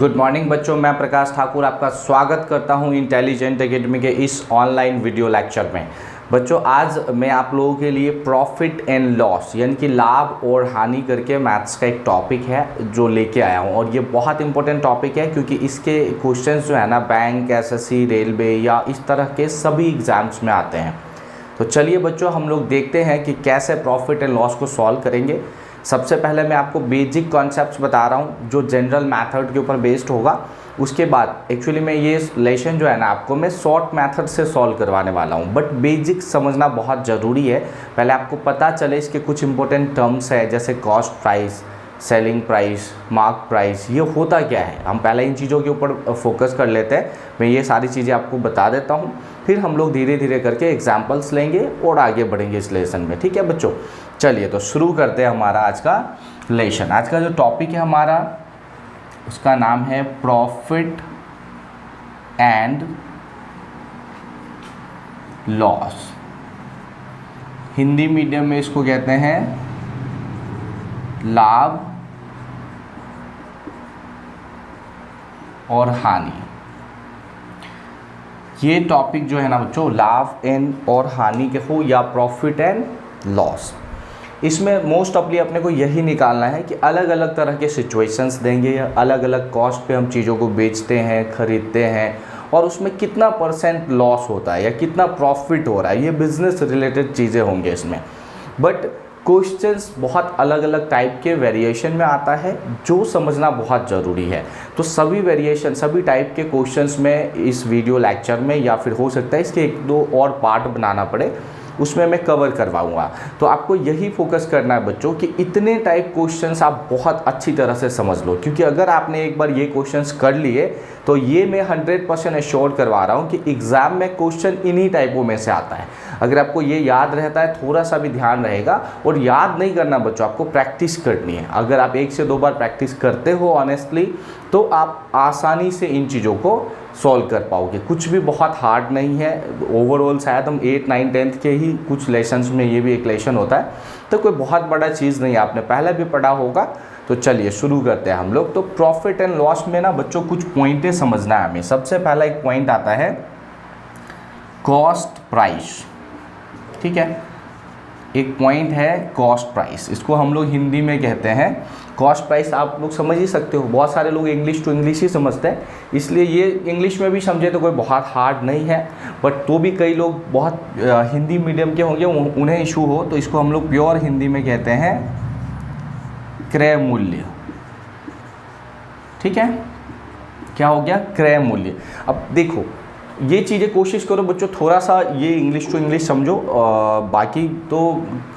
Good morning बच्चों, मैं प्रकाश ठाकुर आपका स्वागत करता हूं इंटेलिजेंट एकेडमी के इस ऑनलाइन वीडियो लेक्चर में। बच्चों, आज मैं आप लोगों के लिए प्रॉफिट एंड लॉस यानी कि लाभ और हानि करके मैथ्स का एक टॉपिक है जो लेके आया हूं। और ये बहुत इंपॉर्टेंट टॉपिक है क्योंकि इसके क्वेश्चंस जो है ना बैंक, एसएससी, रेलवे या इस तरह के सभी एग्ज़ाम्स में आते हैं। तो चलिए बच्चों, हम लोग देखते हैं कि कैसे प्रॉफिट एंड लॉस को सॉल्व करेंगे। सबसे पहले मैं आपको बेसिक कॉन्सेप्ट्स बता रहा हूँ जो जनरल मेथड के ऊपर बेस्ड होगा। उसके बाद एक्चुअली मैं ये लेसन जो है ना आपको मैं शॉर्ट मेथड से सॉल्व करवाने वाला हूँ, बट बेसिक समझना बहुत ज़रूरी है। पहले आपको पता चले इसके कुछ इंपॉर्टेंट टर्म्स है, जैसे cost price, selling price, mark price, ये होता क्या है। हम पहले इन चीज़ों के ऊपर फोकस कर लेते हैं। मैं ये सारी चीज़ें आपको बता देता हूँ, फिर हम लोग धीरे धीरे करके एग्जाम्पल्स लेंगे और आगे बढ़ेंगे इस लेसन में। ठीक है बच्चों, चलिए तो शुरू करते हैं हमारा आज का लेसन। आज का जो टॉपिक है हमारा, उसका नाम है profit and loss. Hindi medium में इसको कहते हैं लाभ और हानि। ये टॉपिक जो है ना बच्चों, लाभ एंड और हानि के हो या प्रॉफिट एंड लॉस, इसमें मोस्ट ऑफली अपने को यही निकालना है कि अलग अलग तरह के सिचुएशंस देंगे या अलग अलग कॉस्ट पे हम चीज़ों को बेचते हैं, खरीदते हैं, और उसमें कितना परसेंट लॉस होता है या कितना प्रॉफिट हो रहा है। ये बिजनेस रिलेटेड चीज़ें होंगे इसमें। बट क्वेश्चंस बहुत अलग अलग टाइप के वेरिएशन में आता है जो समझना बहुत ज़रूरी है। तो सभी वेरिएशन, सभी टाइप के क्वेश्चंस में इस वीडियो लेक्चर में, या फिर हो सकता है इसके एक दो और पार्ट बनाना पड़े, उसमें मैं कवर करवाऊंगा। तो आपको यही फोकस करना है बच्चों कि इतने टाइप क्वेश्चंस आप बहुत अच्छी तरह से समझ लो, क्योंकि अगर आपने एक बार ये क्वेश्चंस कर लिए तो ये मैं 100% एश्योर करवा रहा हूँ कि एग्ज़ाम में क्वेश्चन इन्हीं टाइपों में से आता है। अगर आपको ये याद रहता है, थोड़ा सा भी ध्यान रहेगा, और याद नहीं करना बच्चों, आपको प्रैक्टिस करनी है। अगर आप 1 से 2 बार प्रैक्टिस करते हो ऑनेस्टली, तो आप आसानी से इन चीज़ों को सॉल्व कर पाओगे। कुछ भी बहुत हार्ड नहीं है। ओवरऑल शायद हम 8, 9, 10th के ही कुछ लेसन्स में ये भी एक लेसन होता है, तो कोई बहुत बड़ा चीज़ नहीं है, आपने पहले भी पढ़ा होगा। तो चलिए शुरू करते हैं हम लोग। तो प्रॉफिट एंड लॉस में ना बच्चों कुछ पॉइंटें समझना है हमें। सबसे पहला एक पॉइंट आता है कॉस्ट प्राइस। ठीक है, एक पॉइंट है कॉस्ट प्राइस, इसको हम लोग हिंदी में कहते हैं कॉस्ट प्राइस। आप लोग समझ ही सकते हो, बहुत सारे लोग इंग्लिश टू इंग्लिश ही समझते हैं, इसलिए ये इंग्लिश में भी समझे तो कोई बहुत हार्ड नहीं है। बट तो भी कई लोग बहुत हिंदी मीडियम के होंगे, उन्हें इशू हो, तो इसको हम लोग प्योर हिंदी में कहते हैं क्रय मूल्य। ठीक है, क्या हो गया? क्रय मूल्य। अब देखो, ये चीज़ें कोशिश करो बच्चों, थोड़ा सा ये इंग्लिश टू इंग्लिश समझो। बाकी तो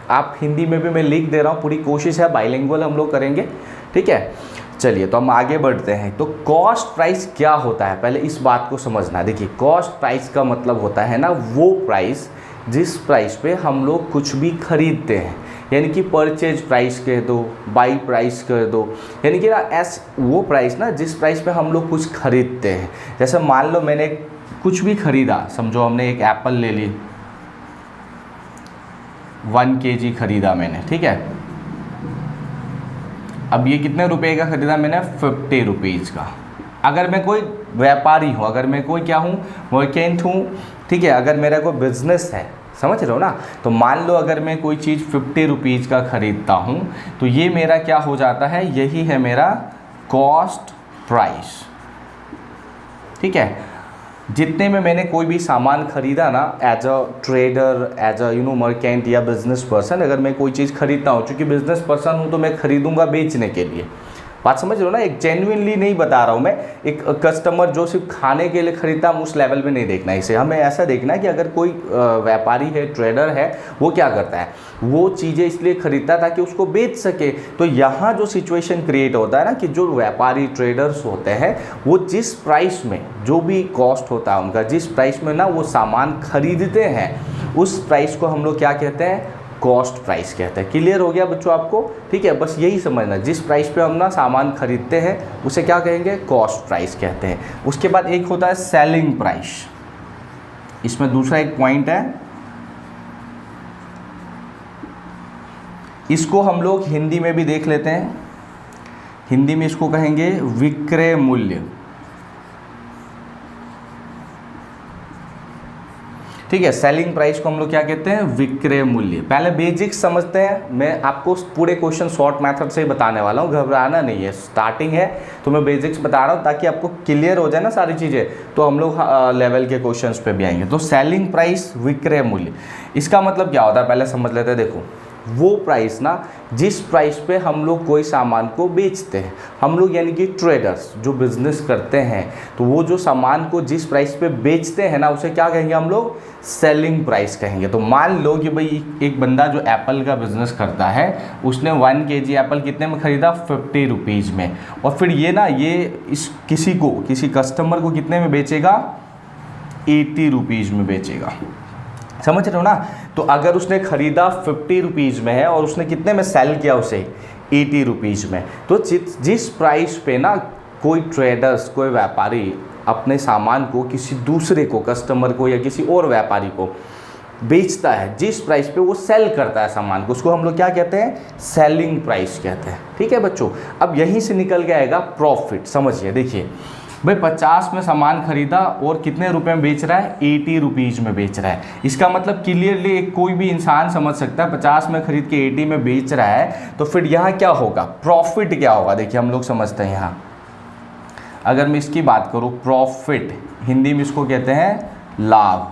आप हिंदी में भी मैं लिख दे रहा हूँ, पूरी कोशिश है बाइलिंगुअल हम लोग करेंगे। ठीक है, चलिए तो हम आगे बढ़ते हैं। तो कॉस्ट प्राइस क्या होता है, पहले इस बात को समझना है। देखिए, कॉस्ट प्राइस का मतलब होता है ना वो प्राइस जिस प्राइस पे हम लोग कुछ भी खरीदते हैं, यानी कि परचेज प्राइस कह दो, बाई प्राइस कह दो, यानी कि ना वो प्राइस ना जिस प्राइस पे हम लोग कुछ खरीदते हैं। जैसे मान लो मैंने कुछ भी खरीदा, समझो हमने एक एप्पल ले ली, 1 kg खरीदा मैंने। ठीक है, अब ये कितने रुपए का खरीदा मैंने? 50 रुपीज़ का। अगर मैं कोई व्यापारी हूँ, अगर मैं कोई क्या हूँ, मर्चेंट हूँ, ठीक है, अगर मेरा कोई बिजनेस है, समझ रहे हो ना, तो मान लो अगर मैं कोई चीज़ 50 रुपीज़ का खरीदता हूँ, तो ये मेरा क्या हो जाता है? यही है मेरा कॉस्ट प्राइस। ठीक है, जितने में मैंने कोई भी सामान खरीदा ना, as a trader, as a merchant या बिजनेस पर्सन, अगर मैं कोई चीज़ खरीदता हूँ, चूँकि बिजनेस पर्सन हूँ तो मैं खरीदूंगा बेचने के लिए। बात समझ रहे हो ना, एक जेन्युइनली नहीं बता रहा हूँ मैं। एक कस्टमर जो सिर्फ खाने के लिए खरीदता, हम उस लेवल पे नहीं देखना है इसे। हमें ऐसा देखना है कि अगर कोई व्यापारी है, ट्रेडर है, वो क्या करता है, वो चीज़ें इसलिए खरीदता ताकि उसको बेच सके। तो यहाँ जो सिचुएशन क्रिएट होता है ना, कि जो व्यापारी ट्रेडर्स होते हैं, वो जिस प्राइस में, जो भी कॉस्ट होता है उनका, जिस प्राइस में ना वो सामान खरीदते हैं, उस प्राइस को हम लोग क्या कहते हैं? कॉस्ट प्राइस कहते हैं। क्लियर हो गया बच्चों आपको? ठीक है, बस यही समझना, जिस प्राइस पे हम ना सामान खरीदते हैं उसे क्या कहेंगे? कॉस्ट प्राइस कहते हैं। उसके बाद एक होता है सेलिंग प्राइस। इसमें दूसरा एक पॉइंट है, इसको हम लोग हिंदी में भी देख लेते हैं। हिंदी में इसको कहेंगे विक्रय मूल्य। ठीक है, सेलिंग प्राइस को हम लोग क्या कहते हैं, विक्रय मूल्य। पहले बेसिक्स समझते हैं, मैं आपको पूरे क्वेश्चन शॉर्ट मेथड से ही बताने वाला हूँ, घबराना नहीं है, स्टार्टिंग है तो मैं बेसिक्स बता रहा हूँ ताकि आपको क्लियर हो जाए ना सारी चीज़ें, तो हम लोग लेवल के क्वेश्चंस पे भी आएंगे। तो सेलिंग प्राइस विक्रय मूल्य, इसका मतलब क्या होता है पहले समझ लेते हैं। देखो वो प्राइस ना जिस प्राइस पे हम लोग कोई सामान को बेचते हैं, हम लोग यानी कि ट्रेडर्स जो बिजनेस करते हैं, तो वो जो सामान को जिस प्राइस पे बेचते हैं ना उसे क्या कहेंगे हम लोग, सेलिंग प्राइस कहेंगे। तो मान लो कि भाई एक बंदा जो एप्पल का बिजनेस करता है उसने 1 kg एप्पल कितने में ख़रीदा, 50 रुपीज़ में, और फिर ये इस किसी कस्टमर को कितने में बेचेगा, 80 रुपीज़ में बेचेगा। समझ रहे हो ना। तो अगर उसने ख़रीदा 50 रुपीज़ में है और उसने कितने में सेल किया उसे, 80 रुपीज़ में, तो जिस प्राइस पे ना कोई ट्रेडर्स, कोई व्यापारी अपने सामान को किसी दूसरे को, कस्टमर को या किसी और व्यापारी को बेचता है, जिस प्राइस पे वो सेल करता है सामान को, उसको हम लोग क्या कहते हैं, सेलिंग प्राइस कहते हैं। ठीक है बच्चों, अब यहीं से निकल के आएगा प्रॉफिट। समझिए, देखिए भाई 50 में सामान खरीदा और कितने रुपए में बेच रहा है, 80 रुपीज़ में बेच रहा है। इसका मतलब क्लियरली कोई भी इंसान समझ सकता है 50 में खरीद के 80 में बेच रहा है, तो फिर यहाँ क्या होगा, प्रॉफिट क्या होगा। देखिए हम लोग समझते हैं, यहाँ अगर मैं इसकी बात करूँ, प्रॉफिट हिंदी में इसको कहते हैं लाभ।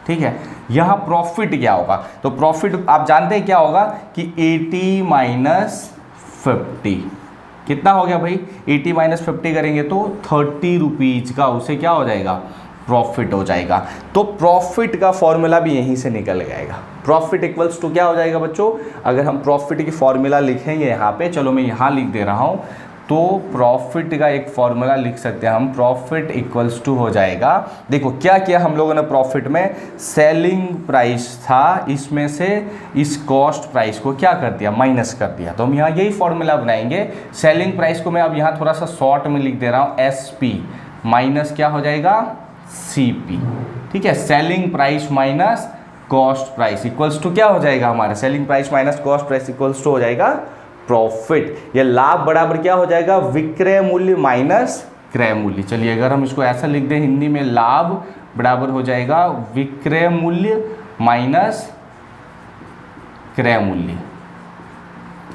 ठीक है, यहाँ प्रॉफिट क्या होगा, तो प्रॉफिट आप जानते हैं क्या होगा कि 80 माइनस 50 कितना हो गया भाई, 80 माइनस 50 करेंगे तो 30 रुपीज़ का उसे क्या हो जाएगा, प्रॉफिट हो जाएगा। तो प्रॉफिट का फॉर्मूला भी यहीं से निकल जाएगा। प्रॉफिट इक्वल्स टू क्या हो जाएगा बच्चों, अगर हम प्रॉफिट की फॉर्मूला लिखेंगे यहाँ पे, चलो मैं यहाँ लिख दे रहा हूँ, तो प्रॉफिट का एक फॉर्मूला लिख सकते हैं हम, प्रॉफिट इक्वल्स टू हो जाएगा। देखो क्या किया हम लोगों ने प्रॉफिट में, सेलिंग प्राइस था, इसमें से इस कॉस्ट प्राइस को क्या कर दिया, माइनस कर दिया। तो हम यहाँ यही फॉर्मूला बनाएंगे। सेलिंग प्राइस को मैं अब यहाँ थोड़ा सा शॉर्ट में लिख दे रहा हूँ, SP माइनस क्या हो जाएगा, CP। ठीक है, selling price minus cost price equals to क्या हो जाएगा हमारा, selling price minus cost price equals to हो जाएगा प्रॉफिट। या लाभ बराबर क्या हो जाएगा, विक्रय मूल्य माइनस क्रय मूल्य। चलिए अगर हम इसको ऐसा लिख दें हिंदी में, लाभ बराबर हो जाएगा विक्रय मूल्य माइनस क्रय मूल्य।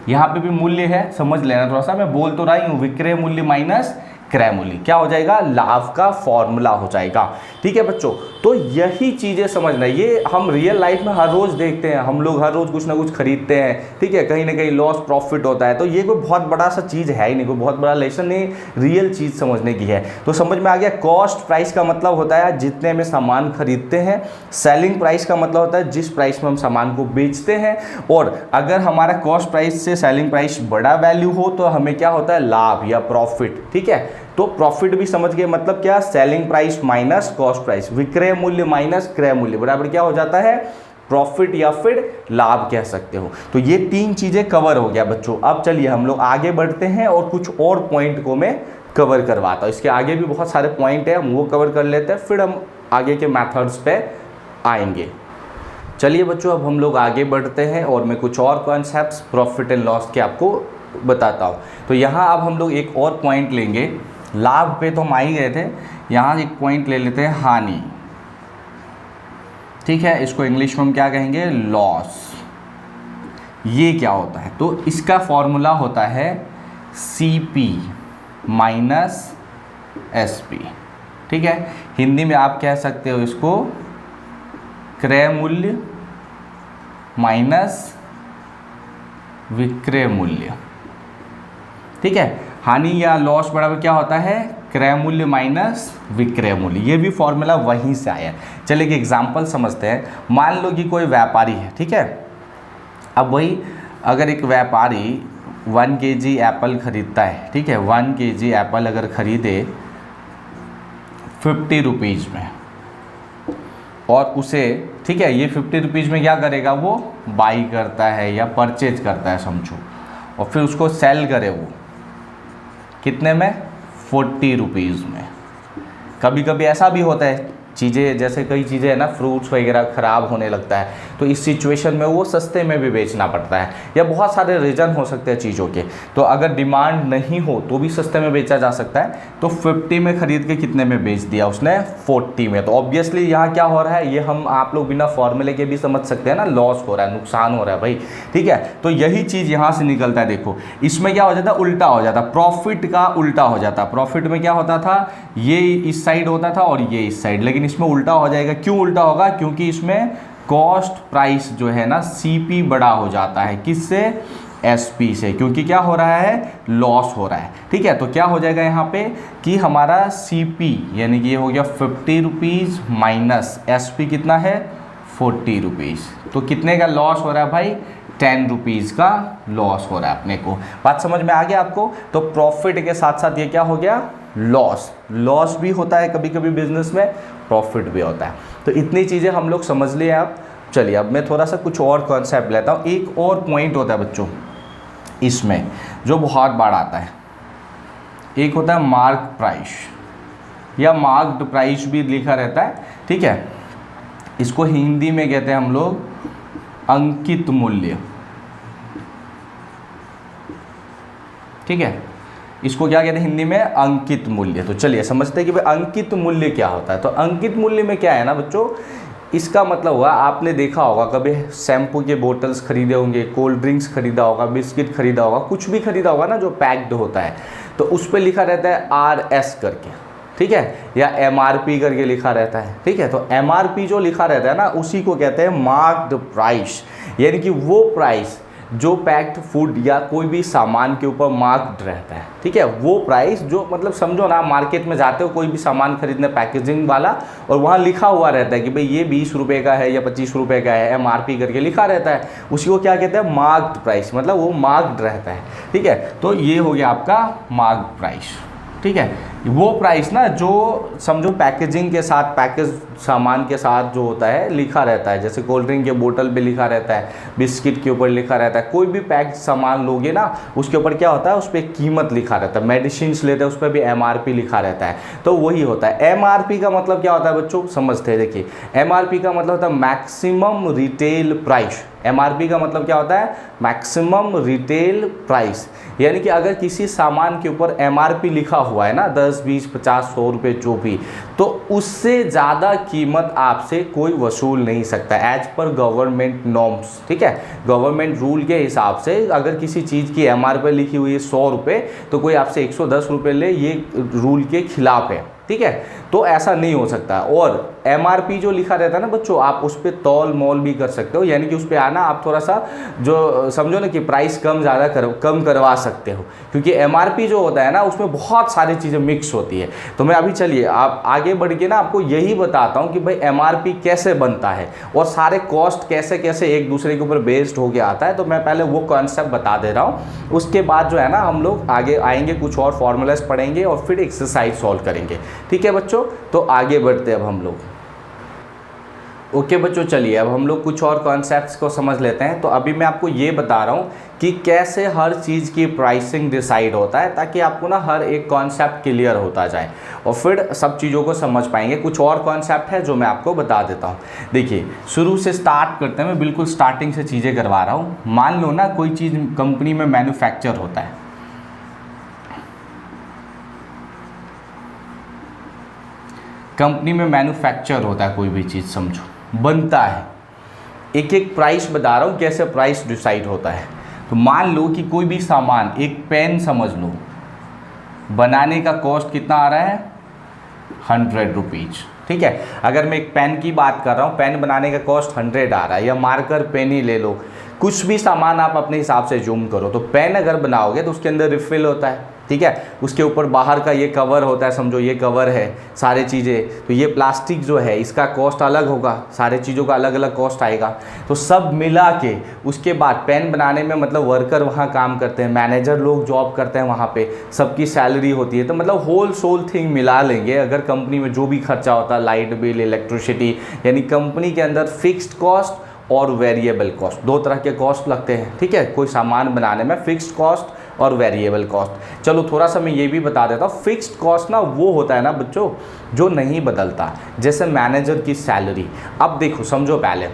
यहाँ पे भी मूल्य है, समझ लेना थोड़ा सा, मैं बोल तो रहा हूँ, विक्रय मूल्य माइनस क्रय मूल्य क्या हो जाएगा, लाभ का फॉर्मूला हो जाएगा। ठीक है बच्चों, तो यही चीज़ें समझना, ये हम रियल लाइफ में हर रोज़ देखते हैं, हम लोग हर रोज़ कुछ ना कुछ खरीदते हैं। ठीक है, कहीं ना कहीं लॉस प्रॉफिट होता है, तो ये कोई बहुत बड़ा सा चीज़ है ही नहीं, कोई बहुत बड़ा लेसन नहीं, रियल चीज़ समझने की है। तो समझ में आ गया, कॉस्ट प्राइस का मतलब होता है जितने में सामान खरीदते हैं, सेलिंग प्राइस का मतलब होता है जिस प्राइस में हम सामान को बेचते हैं, और अगर हमारा कॉस्ट प्राइस से सेलिंग प्राइस बड़ा वैल्यू हो तो हमें क्या होता है, लाभ या प्रॉफिट। ठीक है, तो प्रॉफिट भी समझ गए, मतलब क्या, selling price minus cost price, विक्रय मूल्य माइनस क्रय मूल्य बराबर क्या हो जाता है, प्रॉफिट या फिर लाभ कह सकते हो। तो ये 3 चीजें कवर हो गया बच्चों। अब चलिए हम लोग आगे बढ़ते हैं और कुछ और पॉइंट को मैं कवर करवाता हूँ। इसके आगे भी बहुत सारे पॉइंट है, हम वो कवर कर लेते हैं, फिर हम आगे के मेथड्स पे आएंगे। चलिए बच्चों, अब हम लोग आगे बढ़ते हैं और मैं कुछ और कॉन्सेप्ट्स प्रॉफिट एंड लॉस के आपको बताता हूँ। तो यहाँ अब हम लोग एक और पॉइंट लेंगे, लाभ पे तो हम आ ही गए थे, यहाँ एक पॉइंट ले लेते हैं, हानि। ठीक है, इसको इंग्लिश में हम क्या कहेंगे, लॉस। ये क्या होता है, तो इसका फॉर्मूला होता है CP माइनस SP। ठीक है, हिंदी में आप कह सकते हो इसको क्रय मूल्य माइनस विक्रय मूल्य। ठीक है, हानि या लॉस बराबर क्या होता है, क्रय मूल्य माइनस विक्रय मूल्य। ये भी फॉर्मूला वहीं से आया है। चलिए एक एग्जांपल समझते हैं। मान लो कि कोई व्यापारी है, ठीक है, अब वही अगर एक व्यापारी 1 kg एप्पल खरीदता है, ठीक है, 1 kg एप्पल अगर खरीदे 50 रुपीज़ में, और उसे, ठीक है, ये 50 रुपीज़ में क्या करेगा, वो बाई करता है या परचेज करता है समझो, और फिर उसको सेल करे वो कितने में, 40 रुपीज़ में। कभी कभी ऐसा भी होता है, चीज़ें जैसे कई चीज़ें है ना, फ्रूट्स वगैरह ख़राब होने लगता है, तो इस सिचुएशन में वो सस्ते में भी बेचना पड़ता है, या बहुत सारे रीज़न हो सकते हैं चीज़ों के। तो अगर डिमांड नहीं हो तो भी सस्ते में बेचा जा सकता है। तो 50 में ख़रीद के कितने में बेच दिया उसने, 40 में। तो ऑब्वियसली यहाँ क्या हो रहा है, ये हम आप लोग बिना फॉर्मूले के भी समझ सकते हैं ना, लॉस हो रहा है, नुकसान हो रहा है भाई, ठीक है। तो यही चीज़ यहाँ से निकलता है। देखो इसमें क्या हो जाता है, उल्टा हो जाता, प्रॉफिट का उल्टा हो जाता। प्रॉफिट में क्या होता था, ये इस साइड होता था और ये इस साइड, लेकिन इसमें उल्टा हो जाएगा। क्यों उल्टा होगा, क्योंकि इसमें कॉस्ट प्राइस जो है ना सीपी बड़ा हो जाता है, किससे, एसपी से, क्योंकि क्या हो रहा है, लॉस हो रहा है, ठीक है। तो क्या हो जाएगा यहाँ पे कि हमारा सीपी यानी कि ये हो गया 50 रुपीज़ माइनस एसपी कितना है, 40 रुपीज़। तो कितने का लॉस हो रहा है भाई, 10 रुपीज़ का लॉस हो रहा है अपने को। बात समझ में आ गया आपको। तो प्रॉफिट के साथ साथ ये क्या हो गया, लॉस। लॉस भी होता है कभी कभी बिजनेस में, प्रॉफिट भी होता है। तो इतनी चीज़ें हम लोग समझ लिए आप। चलिए अब मैं थोड़ा सा कुछ और कॉन्सेप्ट लेता हूँ। एक और पॉइंट होता है बच्चों इसमें जो बहुत बार आता है, एक होता है मार्क प्राइस या मार्क्ड प्राइस भी लिखा रहता है, ठीक है। इसको हिंदी में कहते हैं हम लोग अंकित मूल्य, ठीक है। इसको क्या कहते हैं हिंदी में, अंकित मूल्य। तो चलिए समझते हैं कि भाई अंकित मूल्य क्या होता है। तो अंकित मूल्य में क्या है ना बच्चों, इसका मतलब हुआ, आपने देखा होगा कभी शैम्पू के बोतल्स खरीदे होंगे, कोल्ड ड्रिंक्स खरीदा होगा, बिस्किट खरीदा होगा, कुछ भी खरीदा होगा ना जो पैक्ड होता है, तो उस पर लिखा रहता है RS करके, ठीक है, या MRP करके लिखा रहता है, ठीक है। तो MRP जो लिखा रहता है ना उसी को कहते हैं मार्क्ड प्राइस, यानी कि वो प्राइस जो पैक्ड फूड या कोई भी सामान के ऊपर मार्क्ड रहता है, ठीक है। वो प्राइस जो मतलब समझो ना, मार्केट में जाते हो कोई भी सामान खरीदने पैकेजिंग वाला, और वहाँ लिखा हुआ रहता है कि भाई ये 20 रुपये का है या 25 रुपये का है, MRP करके लिखा रहता है, उसी को क्या कहते हैं, मार्क्ड प्राइस, मतलब वो मार्क्ड रहता है, ठीक है। तो ये हो गया आपका मार्क्ड प्राइस, ठीक है। वो प्राइस ना जो समझो पैकेजिंग के साथ, पैकेज सामान के साथ जो होता है लिखा रहता है, जैसे कोल्ड ड्रिंक के बोतल पे लिखा रहता है, बिस्किट के ऊपर लिखा रहता है, कोई भी पैक्ड सामान लोगे ना उसके ऊपर क्या होता है, उस पर कीमत लिखा रहता है। मेडिसिन लेते हैं उस पर भी MRP लिखा रहता है। तो वही होता है। MRP का मतलब क्या होता है बच्चों, समझते हैं। देखिए MRP का मतलब होता है मैक्सिमम रिटेल प्राइस। MRP का मतलब क्या होता है, मैक्सिमम रिटेल प्राइस, यानी कि अगर किसी सामान के ऊपर MRP लिखा हुआ है ना 10, 20, 50, 100 रुपये जो भी, तो उससे ज़्यादा कीमत आपसे कोई वसूल नहीं सकता एज पर गवर्नमेंट नॉर्म्स, ठीक है। गवर्नमेंट रूल के हिसाब से अगर किसी चीज़ की MRP लिखी हुई है 100 रुपये, तो कोई आपसे 110 रुपये ले, ये रूल के खिलाफ है, ठीक है। तो ऐसा नहीं हो सकता। और MRP जो लिखा रहता है ना बच्चों, आप उस पर तौल मोल भी कर सकते हो, यानी कि उस पर आना आप थोड़ा सा जो समझो ना कि प्राइस कम ज़्यादा कम करवा सकते हो, क्योंकि MRP जो होता है ना उसमें बहुत सारी चीज़ें मिक्स होती है। तो मैं अभी चलिए आप आगे बढ़ के ना आपको यही बताता हूँ कि भाई MRP कैसे बनता है और सारे कॉस्ट कैसे कैसे एक दूसरे के ऊपर बेस्ड होके आता है। तो मैं पहले वो कॉन्सेप्ट बता दे रहा हूँ, उसके बाद जो है ना हम लोग आगे आएंगे, कुछ और फॉर्मूलाज पढ़ेंगे और फिर एक्सरसाइज सॉल्व करेंगे, ठीक है बच्चों। तो आगे बढ़ते हैं अब हम लोग। ओके बच्चों, चलिए अब हम लोग कुछ और कॉन्सेप्ट्स को समझ लेते हैं। तो अभी मैं आपको ये बता रहा हूँ कि कैसे हर चीज़ की प्राइसिंग डिसाइड होता है, ताकि आपको ना हर एक कॉन्सेप्ट क्लियर होता जाए और फिर सब चीज़ों को समझ पाएंगे। कुछ और कॉन्सेप्ट है जो मैं आपको बता देता हूँ। देखिए शुरू से स्टार्ट करते हैं, मैं बिल्कुल स्टार्टिंग से चीज़ें करवा रहा हूँ। मान लो ना कोई चीज़ कंपनी में मैन्युफैक्चर होता है, कंपनी में मैन्युफैक्चर होता है, कोई भी चीज़ समझो बनता है। एक एक प्राइस बता रहा हूँ कैसे प्राइस डिसाइड होता है। तो मान लो कि कोई भी सामान, एक पेन समझ लो, बनाने का कॉस्ट कितना आ रहा है, 100 रुपीज़, ठीक है। अगर मैं एक पेन की बात कर रहा हूँ, पेन बनाने का कॉस्ट 100 आ रहा है, या मार्कर पेन ही ले लो, कुछ भी सामान आप अपने हिसाब से जूम करो। तो पेन अगर बनाओगे तो उसके अंदर रिफिल होता है, ठीक है। उसके ऊपर बाहर का ये कवर होता है, समझो ये कवर है, सारी चीज़ें। तो ये प्लास्टिक जो है इसका कॉस्ट अलग होगा, सारे चीज़ों का अलग अलग कॉस्ट आएगा। तो सब मिला के उसके बाद पेन बनाने में मतलब वर्कर वहाँ काम करते हैं, मैनेजर लोग जॉब करते हैं वहाँ पे, सबकी सैलरी होती है। तो मतलब होल सोल थिंग मिला लेंगे अगर कंपनी में जो भी खर्चा होता है, लाइट बिल, इलेक्ट्रिसिटी, यानी कंपनी के अंदर फिक्स्ड कॉस्ट और वेरिएबल कॉस्ट, दो तरह के कॉस्ट लगते हैं, ठीक है। कोई सामान बनाने में फिक्स्ड कॉस्ट और वेरिएबल कॉस्ट। चलो थोड़ा सा मैं ये भी बता देता हूँ। फिक्स्ड कॉस्ट ना वो होता है ना बच्चों जो नहीं बदलता, जैसे मैनेजर की सैलरी। अब देखो समझो, पहले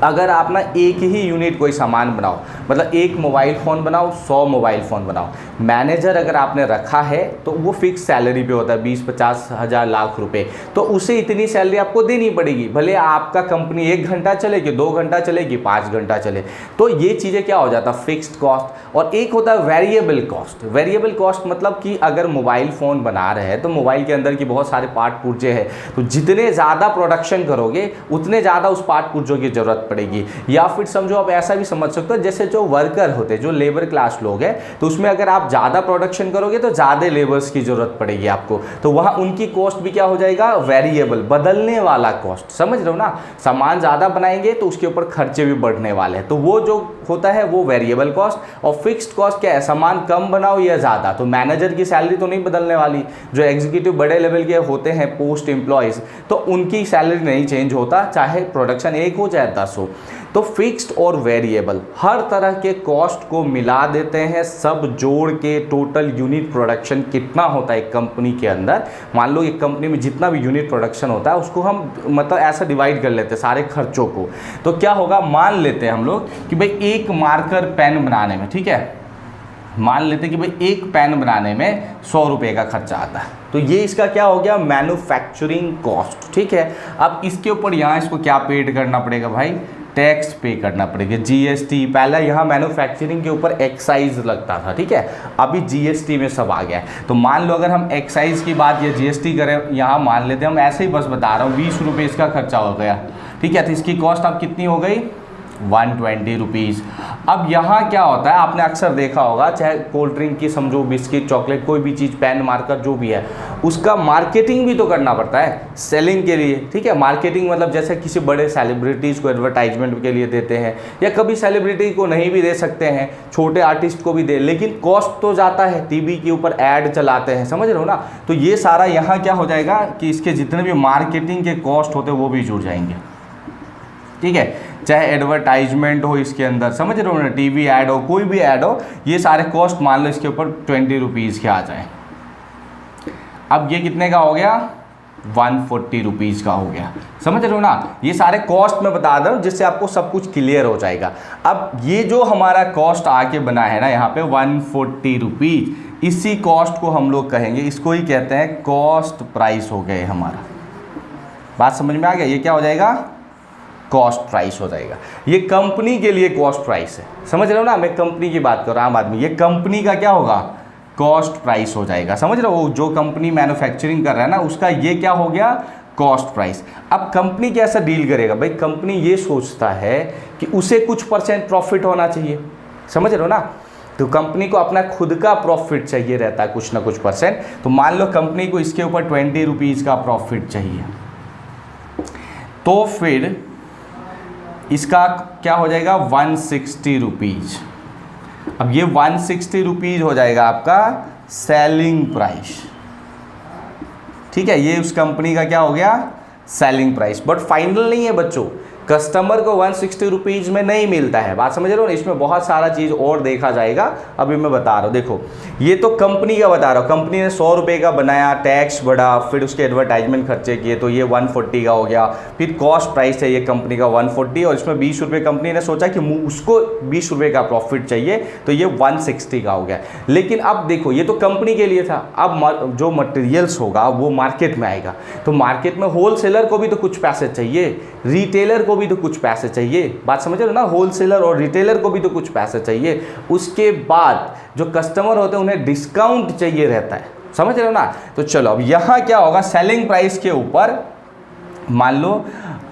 अगर आप ना एक ही यूनिट कोई सामान बनाओ, मतलब एक मोबाइल फ़ोन बनाओ, 100 मोबाइल फ़ोन बनाओ, मैनेजर अगर आपने रखा है तो वो फिक्स सैलरी पे होता है 20-50 हज़ार लाख रुपए, तो उसे इतनी सैलरी आपको देनी पड़ेगी, भले आपका कंपनी 1 घंटा चलेगी, 2 घंटा चलेगी, 5 घंटा चले। तो ये चीज़ें क्या हो जाता है, फिक्स्ड कॉस्ट। और एक होता है वेरिएबल कॉस्ट। वेरिएबल कॉस्ट मतलब कि अगर मोबाइल फ़ोन बना रहे हैं तो मोबाइल के अंदर की बहुत सारे पार्ट पुर्जे हैं, तो जितने ज़्यादा प्रोडक्शन करोगे उतने ज़्यादा उस पार्ट पुर्जों की ज़रूरत पड़ेगी। या फिर समझो आप ऐसा भी समझ सकते हो, जैसे जो वर्कर होते हैं, जो लेबर क्लास लोग हैं, तो उसमें अगर आप ज़्यादा प्रोडक्शन करोगे तो ज़्यादा लेबर्स की ज़रूरत पड़ेगी आपको, तो वहाँ उनकी कॉस्ट भी क्या हो जाएगा, वेरिएबल, बदलने वाला कॉस्ट। समझ रहे हो ना, सामान ज़्यादा बनाएंगे तो उसके ऊपर खर्चे भी बढ़ने वाले हैं, तो वो जो होता है वो वेरिएबल कॉस्ट। और फिक्स्ड कॉस्ट क्या है, सामान कम बनाओ या ज़्यादा, तो मैनेजर की सैलरी तो नहीं बदलने वाली, जो एग्जीक्यूटिव बड़े लेवल के होते हैं पोस्ट एम्प्लॉयज़, तो उनकी सैलरी नहीं चेंज होता, चाहे प्रोडक्शन 1 हो चाहे 10 हो। तो फिक्स्ड और वेरिएबल हर तरह के कॉस्ट को मिला देते हैं, सब जोड़ के टोटल यूनिट प्रोडक्शन कितना होता है एक कंपनी के अंदर। मान लो एक कंपनी में जितना भी यूनिट प्रोडक्शन होता है उसको हम मतलब ऐसा डिवाइड कर लेते हैं सारे खर्चों को। तो क्या होगा, मान लेते हैं हम लोग कि भाई एक मार्कर पेन बनाने में, ठीक है, मान लेते हैं कि भाई एक पेन बनाने में 100 रुपये का खर्चा आता है, तो ये इसका क्या हो गया, मैन्युफैक्चरिंग कॉस्ट। ठीक है, अब इसके ऊपर यहाँ इसको क्या पेड करना पड़ेगा भाई, टैक्स पे करना पड़ेगा, जीएसटी। पहले यहाँ मैन्युफैक्चरिंग के ऊपर एक्साइज लगता था, ठीक है, अभी जीएसटी में सब आ गया है। तो मान लो अगर हम एक्साइज की बात या जीएसटी करें, यहाँ मान लेते हैं, हम ऐसे ही बस बता रहा हूँ, 20 रुपये इसका खर्चा हो गया, ठीक है, तो इसकी कॉस्ट अब कितनी हो गई, 120 रुपीज़। अब यहाँ क्या होता है, आपने अक्सर देखा होगा, चाहे कोल्ड ड्रिंक की समझो, बिस्किट, चॉकलेट, कोई भी चीज़, पेन, मार्कर, जो भी है, उसका मार्केटिंग भी तो करना पड़ता है सेलिंग के लिए। ठीक है, मार्केटिंग मतलब जैसे किसी बड़े सेलिब्रिटीज़ को एडवर्टाइजमेंट के लिए देते हैं, या कभी सेलिब्रिटी को नहीं भी दे सकते हैं, छोटे आर्टिस्ट को भी दे, लेकिन कॉस्ट तो जाता है, टीवी के ऊपर ऐड चलाते हैं, समझ रहे हो ना। तो ये सारा यहाँ क्या हो जाएगा कि इसके जितने भी मार्केटिंग के कॉस्ट होते हैं वो भी जुड़ जाएंगे। ठीक है, चाहे एडवर्टाइजमेंट हो इसके अंदर, समझ रहे हो ना, टीवी ऐड हो, कोई भी ऐड हो, ये सारे कॉस्ट मान लो इसके ऊपर 20 रुपीज़ के आ जाए। अब ये कितने का हो गया, 140 रुपीज़ का हो गया। समझ रहे हो ना, ये सारे कॉस्ट मैं बता रहा हूँ जिससे आपको सब कुछ क्लियर हो जाएगा। अब ये जो हमारा कॉस्ट आके बना है ना यहाँ पे 140 रुपीज़, इसी कॉस्ट को हम लोग कहेंगे, इसको ही कहते हैं कॉस्ट प्राइस हो गए हमारा। बात समझ में आ गया, ये क्या हो जाएगा, कॉस्ट प्राइस हो जाएगा। ये कंपनी के लिए कॉस्ट प्राइस है, समझ रहे हो ना, मैं कंपनी की बात कर रहा हूँ, आम आदमी, ये कंपनी का क्या होगा, कॉस्ट प्राइस हो जाएगा। समझ रहे हो, जो कंपनी मैन्युफैक्चरिंग कर रहा है ना, उसका ये क्या हो गया, कॉस्ट प्राइस। अब कंपनी कैसा डील करेगा भाई, कंपनी ये सोचता है कि उसे कुछ % प्रॉफिट होना चाहिए, समझ रहे हो ना, तो कंपनी को अपना खुद का प्रॉफिट चाहिए रहता है कुछ ना कुछ %। तो मान लो कंपनी को इसके ऊपर 20 रुपीज़ का प्रॉफिट चाहिए, तो फिर इसका क्या हो जाएगा, 160 रुपीज़। अब ये 160 रुपीज़ हो जाएगा आपका सेलिंग प्राइस। ठीक है, ये उस कंपनी का क्या हो गया, सेलिंग प्राइस। बट फाइनल नहीं है बच्चों, कस्टमर को 160 रुपीज़ में नहीं मिलता है, बात समझ रहे हो ना, इसमें बहुत सारा चीज़ और देखा जाएगा, अभी मैं बता रहा हूँ। देखो, ये तो कंपनी का बता रहा हूँ, कंपनी ने 100 रुपये का बनाया, टैक्स बढ़ा, फिर उसके एडवर्टाइजमेंट खर्चे किए, तो ये 140 का हो गया। फिर कॉस्ट प्राइस है ये कंपनी का 140, और इसमें 20 रुपये कंपनी ने सोचा कि उसको 20 रुपये का प्रॉफिट चाहिए, तो ये 160 का हो गया। लेकिन अब देखो, ये तो कंपनी के लिए था, अब जो मटेरियल्स होगा वो मार्केट में आएगा, तो मार्केट में होलसेलर को भी तो कुछ पैसे चाहिए, रिटेलर को भी तो कुछ पैसे चाहिए, बात समझ रहे हो ना, होलसेलर और रिटेलर को भी तो कुछ पैसे चाहिए। उसके बाद जो कस्टमर होते हैं उन्हें डिस्काउंट चाहिए रहता है, समझ रहे हो ना। तो चलो अब यहाँ क्या होगा, सेलिंग प्राइस के ऊपर मान लो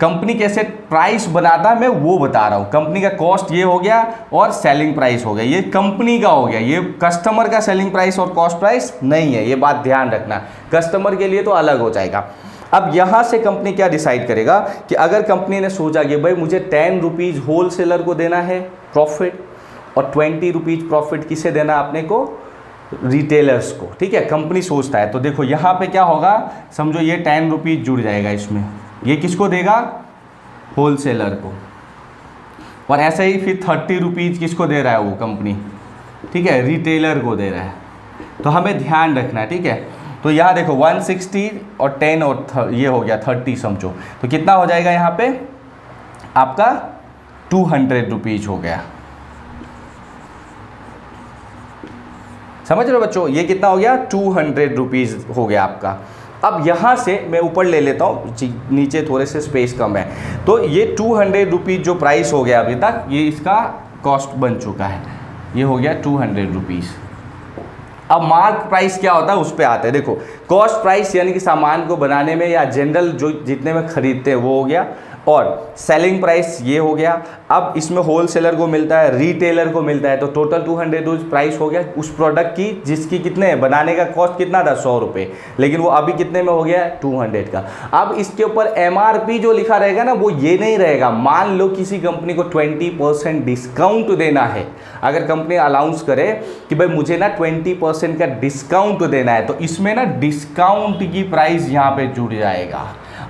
कंपनी कैसे प्राइस बनाता है मैं वो बता रहा हूँ। कंपनी का कॉस्ट ये हो गया और सेलिंग प्राइस हो गया, ये कंपनी का हो गया, ये कस्टमर का सेलिंग प्राइस और कॉस्ट प्राइस नहीं है, ये बात ध्यान रखना, कस्टमर के लिए तो अलग हो जाएगा। अब यहाँ से कंपनी क्या डिसाइड करेगा कि अगर कंपनी ने सोचा कि भाई मुझे 10 रुपीज़ होलसेलर को देना है प्रॉफिट, और 20 रुपीज़ प्रॉफिट किसे देना, अपने को, रिटेलर्स को। ठीक है, कंपनी सोचता है, तो देखो यहाँ पे क्या होगा, समझो ये 10 रुपीज़ जुड़ जाएगा इसमें, ये किसको देगा, होलसेलर को, और ऐसे ही फिर 30 रुपीज़ किसको दे रहा है वो कंपनी, ठीक है, रिटेलर को दे रहा है। तो हमें ध्यान रखना है, ठीक है। तो यहाँ देखो 160 और 10 और ये हो गया 30 समझो, तो कितना हो जाएगा यहाँ पे आपका 200 रुपीज़ हो गया। समझ रहे हो बच्चों, ये कितना हो गया 200 रुपीज़ हो गया आपका। अब यहाँ से मैं ऊपर ले लेता हूँ, नीचे थोड़े से स्पेस कम है, तो ये 200 रुपीज़ जो प्राइस हो गया अभी तक, ये इसका कॉस्ट बन चुका है, ये हो गया 200 रुपीज़। अब मार्क प्राइस क्या होता है उस पर आते हैं। देखो, कॉस्ट प्राइस यानी कि सामान को बनाने में या जनरल जो जितने में खरीदते हैं वो हो गया, और सेलिंग प्राइस ये हो गया। अब इसमें होलसेलर को मिलता है, रिटेलर को मिलता है, तो टोटल 200 प्राइस हो गया उस प्रोडक्ट की जिसकी कितने बनाने का कॉस्ट कितना था 100 रुपये, लेकिन वो अभी कितने में हो गया 200 का। अब इसके ऊपर MRP जो लिखा रहेगा ना वो ये नहीं रहेगा। मान लो किसी कंपनी को 20% डिस्काउंट देना है, अगर कंपनी अनाउंस करे कि भाई मुझे ना 20% का डिस्काउंट देना है, तो इसमें ना डिस्काउंट की प्राइस यहाँ पे जुड़ जाएगा।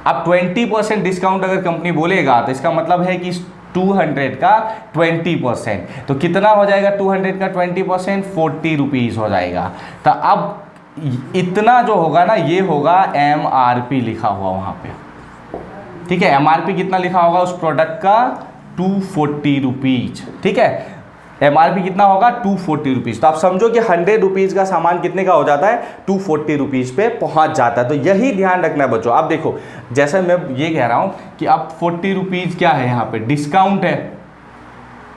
अब 20% डिस्काउंट अगर कंपनी बोलेगा तो इसका मतलब है कि 200 का 20%, तो कितना हो जाएगा 200 का 20%, 40 रुपीज़ हो जाएगा। तो अब इतना जो होगा ना ये होगा MRP लिखा हुआ वहाँ पे, ठीक है। MRP कितना लिखा होगा उस प्रोडक्ट का 240 रुपीज़, ठीक है। MRP कितना होगा 240 रुपीज़। तो आप समझो कि 100 रुपीज़ का सामान कितने का हो जाता है 240 रुपीज़ पे पहुंच जाता है। तो यही ध्यान रखना है बच्चों। अब देखो, जैसे मैं ये कह रहा हूँ कि अब 40 रुपीज़ क्या है यहाँ पे डिस्काउंट है।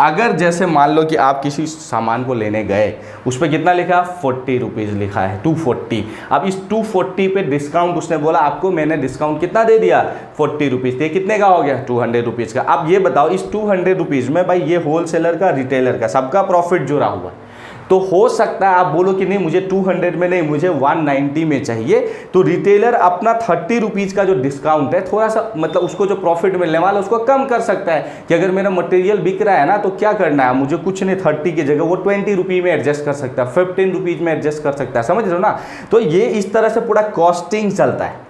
अगर जैसे मान लो कि आप किसी सामान को लेने गए, उस पर कितना लिखा 40 रुपीज़ लिखा है 240। अब इस 240 पे डिस्काउंट उसने बोला आपको मैंने डिस्काउंट कितना दे दिया 40 रुपीज़, ये कितने का हो गया 200 रुपीज़ का। अब ये बताओ इस 200 रुपीज़ में भाई ये होलसेलर का रिटेलर का सबका प्रॉफिट जुड़ा हुआ है। तो हो सकता है आप बोलो कि नहीं मुझे 200 में नहीं, मुझे 190 में चाहिए, तो रिटेलर अपना 30 रुपीज़ का जो डिस्काउंट है थोड़ा सा मतलब उसको जो प्रॉफिट मिलने वाला है उसको कम कर सकता है कि अगर मेरा मटेरियल बिक रहा है ना तो क्या करना है मुझे कुछ नहीं 30 की जगह वो 20 रुपये में एडजस्ट कर सकता है, 15 रुपीज़ में एडजस्ट कर सकता है। समझ रहे हो ना। तो ये इस तरह से पूरा कॉस्टिंग चलता है।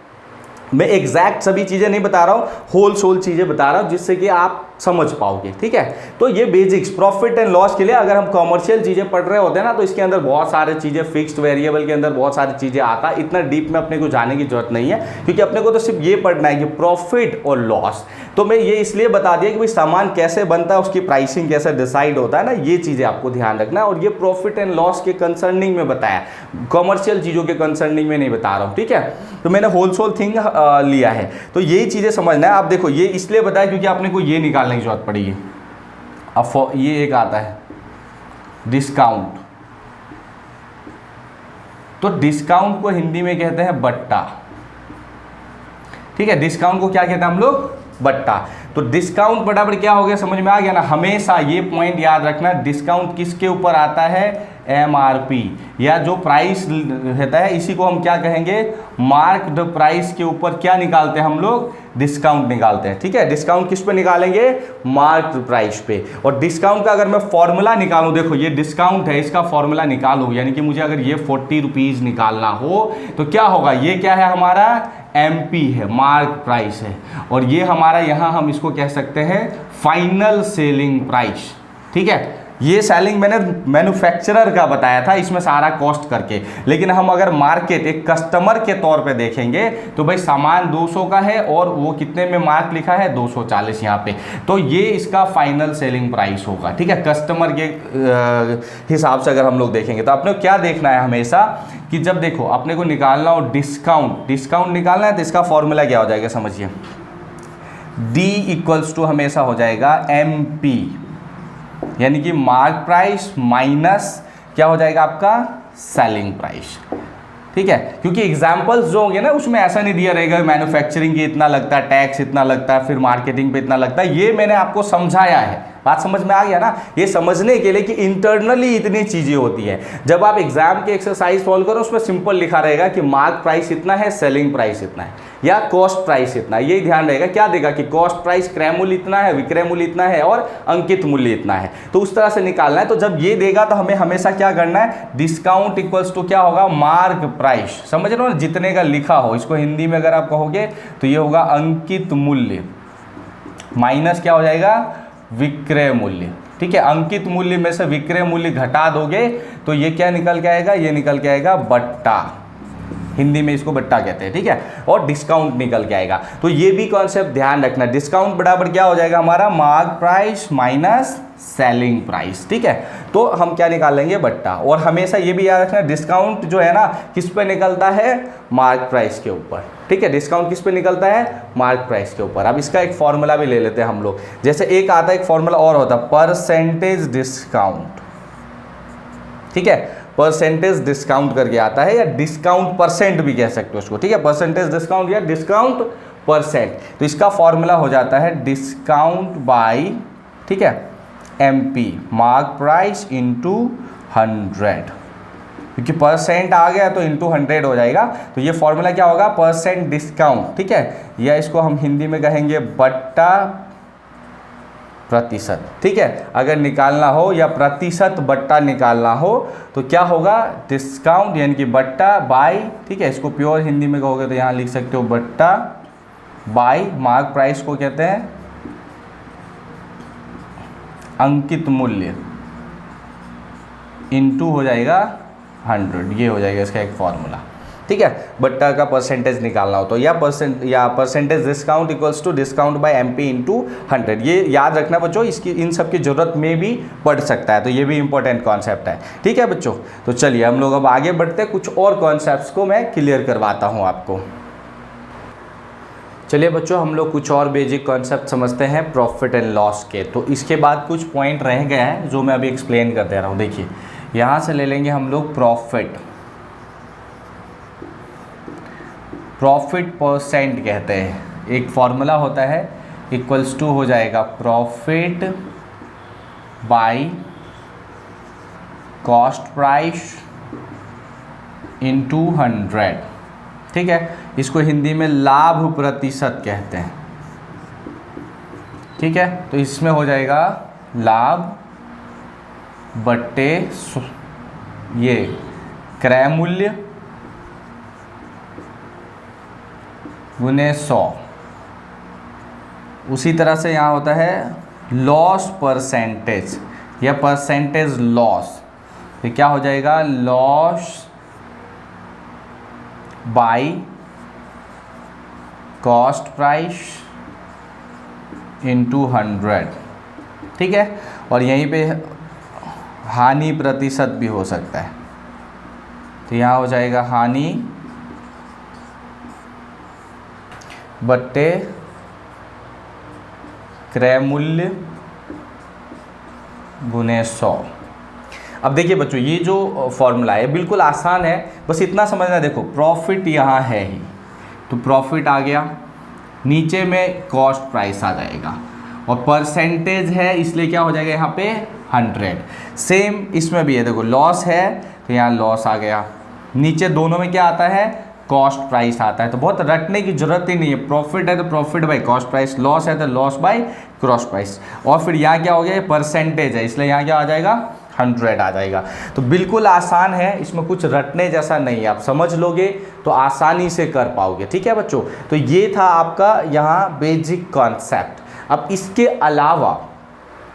मैं एग्जैक्ट सभी चीज़ें नहीं बता रहा हूँ, होल चीज़ें बता रहा हूँ जिससे कि आप समझ पाओगे, ठीक है। तो ये बेसिक्स प्रॉफिट एंड लॉस के लिए अगर हम कॉमर्शियल चीज़ें पढ़ रहे होते हैं ना तो इसके अंदर बहुत सारे चीज़ें फिक्स्ड वेरिएबल के अंदर बहुत सारी चीज़ें आता है। इतना डीप में अपने को जाने की जरूरत नहीं है क्योंकि अपने को तो सिर्फ ये पढ़ना है कि प्रॉफिट और लॉस। तो मैं ये इसलिए बता दिया कि भाई सामान कैसे बनता है, उसकी प्राइसिंग कैसे डिसाइड होता है ना, ये चीज़ें आपको ध्यान रखना है। और ये प्रॉफिट एंड लॉस के कंसर्निंग में बताया, कॉमर्शियल चीज़ों के कंसर्निंग में नहीं बता रहा हूँ, ठीक है। तो मैंने होलसेल थिंग लिया है, तो यही चीज़ें समझना है। आप देखो ये इसलिए बताया क्योंकि आपने को ये निकालने की जरूरत पड़ेगी। अब ये एक आता है डिस्काउंट, तो डिस्काउंट को हिंदी में कहते हैं बट्टा, ठीक है। डिस्काउंट को क्या कहते हैं हम लोग बट्टा। तो डिस्काउंट बराबर क्या हो गया, समझ में आ गया ना। हमेशा ये पॉइंट याद रखना, डिस्काउंट किसके ऊपर आता है MRP, या जो प्राइस रहता है इसी को हम क्या कहेंगे मार्क्ड प्राइस के ऊपर क्या निकालते हैं हम लोग डिस्काउंट निकालते हैं, ठीक है। डिस्काउंट किस पे निकालेंगे मार्क्ड प्राइस पे। और डिस्काउंट का अगर मैं फॉर्मूला निकालूं, देखो ये डिस्काउंट है, इसका फॉर्मूला निकालो, यानी कि मुझे अगर ये 40 रुपीज़ निकालना हो तो क्या होगा, ये क्या है हमारा MP है, मार्क प्राइस है, और ये हमारा यहाँ हम इसको कह सकते हैं फाइनल सेलिंग प्राइस, ठीक है। ये सेलिंग मैंने मैन्युफैक्चरर का बताया था इसमें सारा कॉस्ट करके, लेकिन हम अगर मार्केट एक कस्टमर के तौर पे देखेंगे तो भाई सामान 200 का है और वो कितने में मार्क लिखा है 240 यहाँ पे, तो ये इसका फाइनल सेलिंग प्राइस होगा, ठीक है। कस्टमर के हिसाब से अगर हम लोग देखेंगे तो अपने को क्या देखना है हमेशा कि जब देखो अपने को निकालना हो डिस्काउंट निकालना है तो इसका फॉर्मूला क्या हो जाएगा समझिए, D = हमेशा हो जाएगा MP, यानी कि मार्क प्राइस माइनस क्या हो जाएगा आपका सेलिंग प्राइस, ठीक है। क्योंकि एग्जांपल्स जो होंगे ना उसमें ऐसा नहीं दिया रहेगा मैन्युफैक्चरिंग की इतना लगता है, टैक्स इतना लगता है, फिर मार्केटिंग पे इतना लगता है। ये मैंने आपको समझाया है, बात समझ में आ गया ना। ये समझने के लिए कि इंटरनली इतनी चीज़ें होती है। जब आप एग्जाम के एक्सरसाइज सॉल्व करो उसमें सिंपल लिखा रहेगा कि मार्क प्राइस इतना है, सेलिंग प्राइस इतना है, या कॉस्ट प्राइस इतना है। यही ध्यान रहेगा, क्या देगा कि कॉस्ट प्राइस क्रय मूल्य इतना है, विक्रय मूल्य इतना है और अंकित मूल्य इतना है, तो उस तरह से निकालना है। तो जब ये देगा तो हमें हमेशा क्या करना है, डिस्काउंट = क्या होगा मार्क प्राइस, समझ रहे हो ना, जितने का लिखा हो। इसको हिंदी में अगर आप कहोगे तो ये होगा अंकित मूल्य माइनस क्या हो जाएगा विक्रय मूल्य, ठीक है। अंकित मूल्य में से विक्रय मूल्य घटा दोगे तो ये क्या निकल के आएगा, ये निकल के आएगा बट्टा, हिंदी में इसको बट्टा कहते हैं, ठीक है। और डिस्काउंट निकल के आएगा। तो ये भी कॉन्सेप्ट ध्यान रखना, डिस्काउंट बराबर क्या हो जाएगा हमारा, mark price minus selling price, ठीक है। तो हम क्या निकाल लेंगे, बट्टा। और हमेशा ये भी याद रखना, डिस्काउंट जो है ना किस पे निकलता है, मार्क प्राइस के ऊपर, ठीक है। डिस्काउंट किस पे निकलता है, मार्क प्राइस के ऊपर। अब इसका एक फॉर्मूला भी ले लेते हैं हम लोग। जैसे एक आता है, एक फॉर्मूला और होता है, परसेंटेज डिस्काउंट, ठीक है। परसेंटेज डिस्काउंट करके आता है, या डिस्काउंट परसेंट भी कह सकते हो उसको, ठीक है। परसेंटेज डिस्काउंट या डिस्काउंट परसेंट। तो इसका फॉर्मूला हो जाता है डिस्काउंट बाय, ठीक है, MP, मार्क प्राइस इंटू 100, क्योंकि परसेंट आ गया तो इंटू 100 हो जाएगा। तो ये फॉर्मूला क्या होगा, परसेंट डिस्काउंट, ठीक है, या इसको हम हिंदी में कहेंगे बट्टा प्रतिशत, ठीक है। अगर निकालना हो या प्रतिशत बट्टा निकालना हो तो क्या होगा, डिस्काउंट यानी कि बट्टा बाय, ठीक है। इसको प्योर हिंदी में कहोगे तो यहाँ लिख सकते हो बट्टा बाय, मार्क प्राइस को कहते हैं अंकित मूल्य, इनटू हो जाएगा 100, ये हो जाएगा इसका एक फॉर्मूला, ठीक है। बट्टा का परसेंटेज निकालना हो तो या percentage discount equals to discount by MP into 100। ये याद रखना बच्चों, इसकी इन सब की जरूरत में भी पड़ सकता है, तो ये भी इंपॉर्टेंट कॉन्सेप्ट है, ठीक है बच्चों। तो चलिए हम लोग अब आगे बढ़ते हैं, कुछ और कॉन्सेप्ट्स को मैं क्लियर करवाता हूँ आपको। चलिए बच्चों, हम लोग कुछ और बेसिक कॉन्सेप्ट समझते हैं प्रॉफिट एंड लॉस के। तो इसके बाद कुछ पॉइंट रह गए हैं जो मैं अभी एक्सप्लेन कर दे रहा हूँ। देखिए यहाँ से ले लेंगे हम लोग प्रॉफिट परसेंट कहते हैं, एक फॉर्मूला होता है, इक्वल्स टू हो जाएगा profit by cost price into 100, ठीक है। इसको हिंदी में लाभ प्रतिशत कहते हैं, ठीक है। तो इसमें हो जाएगा लाभ बट्टे ये क्रय मूल्य गुने 100। उसी तरह से यहाँ होता है लॉस परसेंटेज या परसेंटेज लॉस, तो क्या हो जाएगा, loss by cost price into 100, ठीक है। और यहीं पे हानि प्रतिशत भी हो सकता है, तो यहाँ हो जाएगा हानि बट्टे क्रय मूल्य गुने 100। अब देखिए बच्चों, ये जो फॉर्मूला है बिल्कुल आसान है, बस इतना समझना। देखो प्रॉफिट यहाँ है ही, तो प्रॉफिट आ गया, नीचे में कॉस्ट प्राइस आ जाएगा, और परसेंटेज है इसलिए क्या हो जाएगा यहाँ पे 100। सेम इसमें भी है, देखो लॉस है तो यहाँ लॉस आ गया, नीचे दोनों में क्या आता है, कॉस्ट प्राइस आता है। तो बहुत रटने की जरूरत ही नहीं है, प्रॉफिट है तो profit by cost price, loss है तो लॉस बाय कॉस्ट प्राइस, और फिर यहाँ क्या हो गया, परसेंटेज है इसलिए यहाँ क्या आ जाएगा, 100 आ जाएगा। तो बिल्कुल आसान है, इसमें कुछ रटने जैसा नहीं है, आप समझ लोगे तो आसानी से कर पाओगे, ठीक है बच्चों। तो ये था आपका यहाँ बेसिक कॉन्सेप्ट। अब इसके अलावा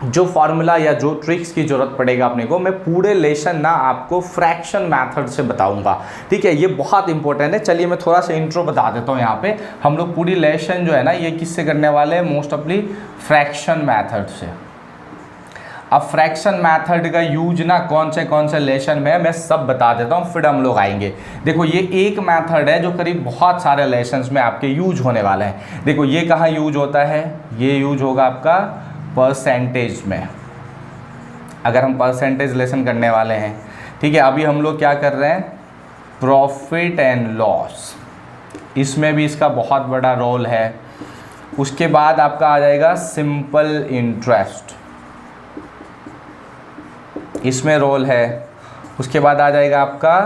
जो फार्मूला या जो ट्रिक्स की जरूरत पड़ेगा अपने को, मैं पूरे लेसन ना आपको फ्रैक्शन मेथड से बताऊंगा, ठीक है। ये बहुत इंपॉर्टेंट है। चलिए मैं थोड़ा सा इंट्रो बता देता हूँ। यहाँ पे हम लोग पूरी लेसन जो है ना ये किससे करने वाले हैं, मोस्ट ऑफली फ्रैक्शन मेथड से। अब फ्रैक्शन मेथड का यूज ना कौन से लेसन में है मैं सब बता देता हूँ, फिर हम लोग आएंगे। देखो ये एक मेथड है जो करीब बहुत सारे लेसन्स में आपके यूज होने वाला है। देखो ये कहाँ यूज होता है, ये यूज होगा आपका परसेंटेज में, अगर हम परसेंटेज लेसन करने वाले हैं, ठीक है। अभी हम लोग क्या कर रहे हैं, प्रॉफिट एंड लॉस, इसमें भी इसका बहुत बड़ा रोल है। उसके बाद आपका आ जाएगा सिंपल इंटरेस्ट, इसमें रोल है। उसके बाद आ जाएगा आपका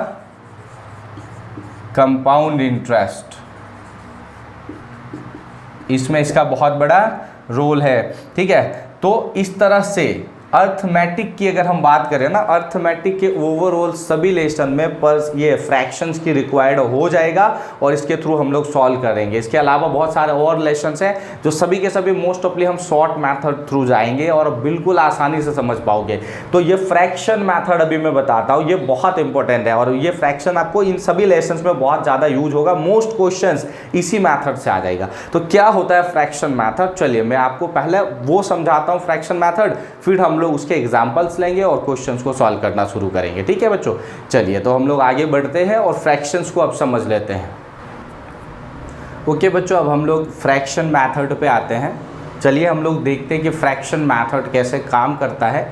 कंपाउंड इंटरेस्ट, इसमें इसका बहुत बड़ा रोल है, ठीक है। तो इस तरह से अर्थमेटिक की अगर हम बात करें ना, अर्थमेटिक के ओवरऑल सभी लेसन में पर ये फ्रैक्शंस की रिक्वायर्ड हो जाएगा और इसके थ्रू हम लोग सॉल्व करेंगे। इसके अलावा बहुत सारे और लेसन्स हैं जो सभी के सभी मोस्ट ऑफली हम शॉर्ट मेथड थ्रू जाएंगे और बिल्कुल आसानी से समझ पाओगे। तो ये फ्रैक्शन मेथड अभी मैं बताता हूँ, ये बहुत इंपॉर्टेंट है और ये फ्रैक्शन आपको इन सभी लेसन्स में बहुत ज़्यादा यूज होगा। मोस्ट क्वेश्चंस इसी मेथड से आ जाएगा। तो क्या होता है फ्रैक्शन मेथड, चलिए मैं आपको पहले वो समझाता हूँ फ्रैक्शन मेथड, फिर हम लोग उसके एग्जांपल्स लेंगे और क्वेश्चंस को सॉल्व करना शुरू करेंगे। ठीक है बच्चों, चलिए तो हम लोग आगे बढ़ते हैं और फ्रैक्शंस को अब समझ लेते हैं। ओके बच्चों, अब हम लोग फ्रैक्शन मेथड पे आते हैं। चलिए हम लोग देखते हैं कि फ्रैक्शन मेथड कैसे काम करता है।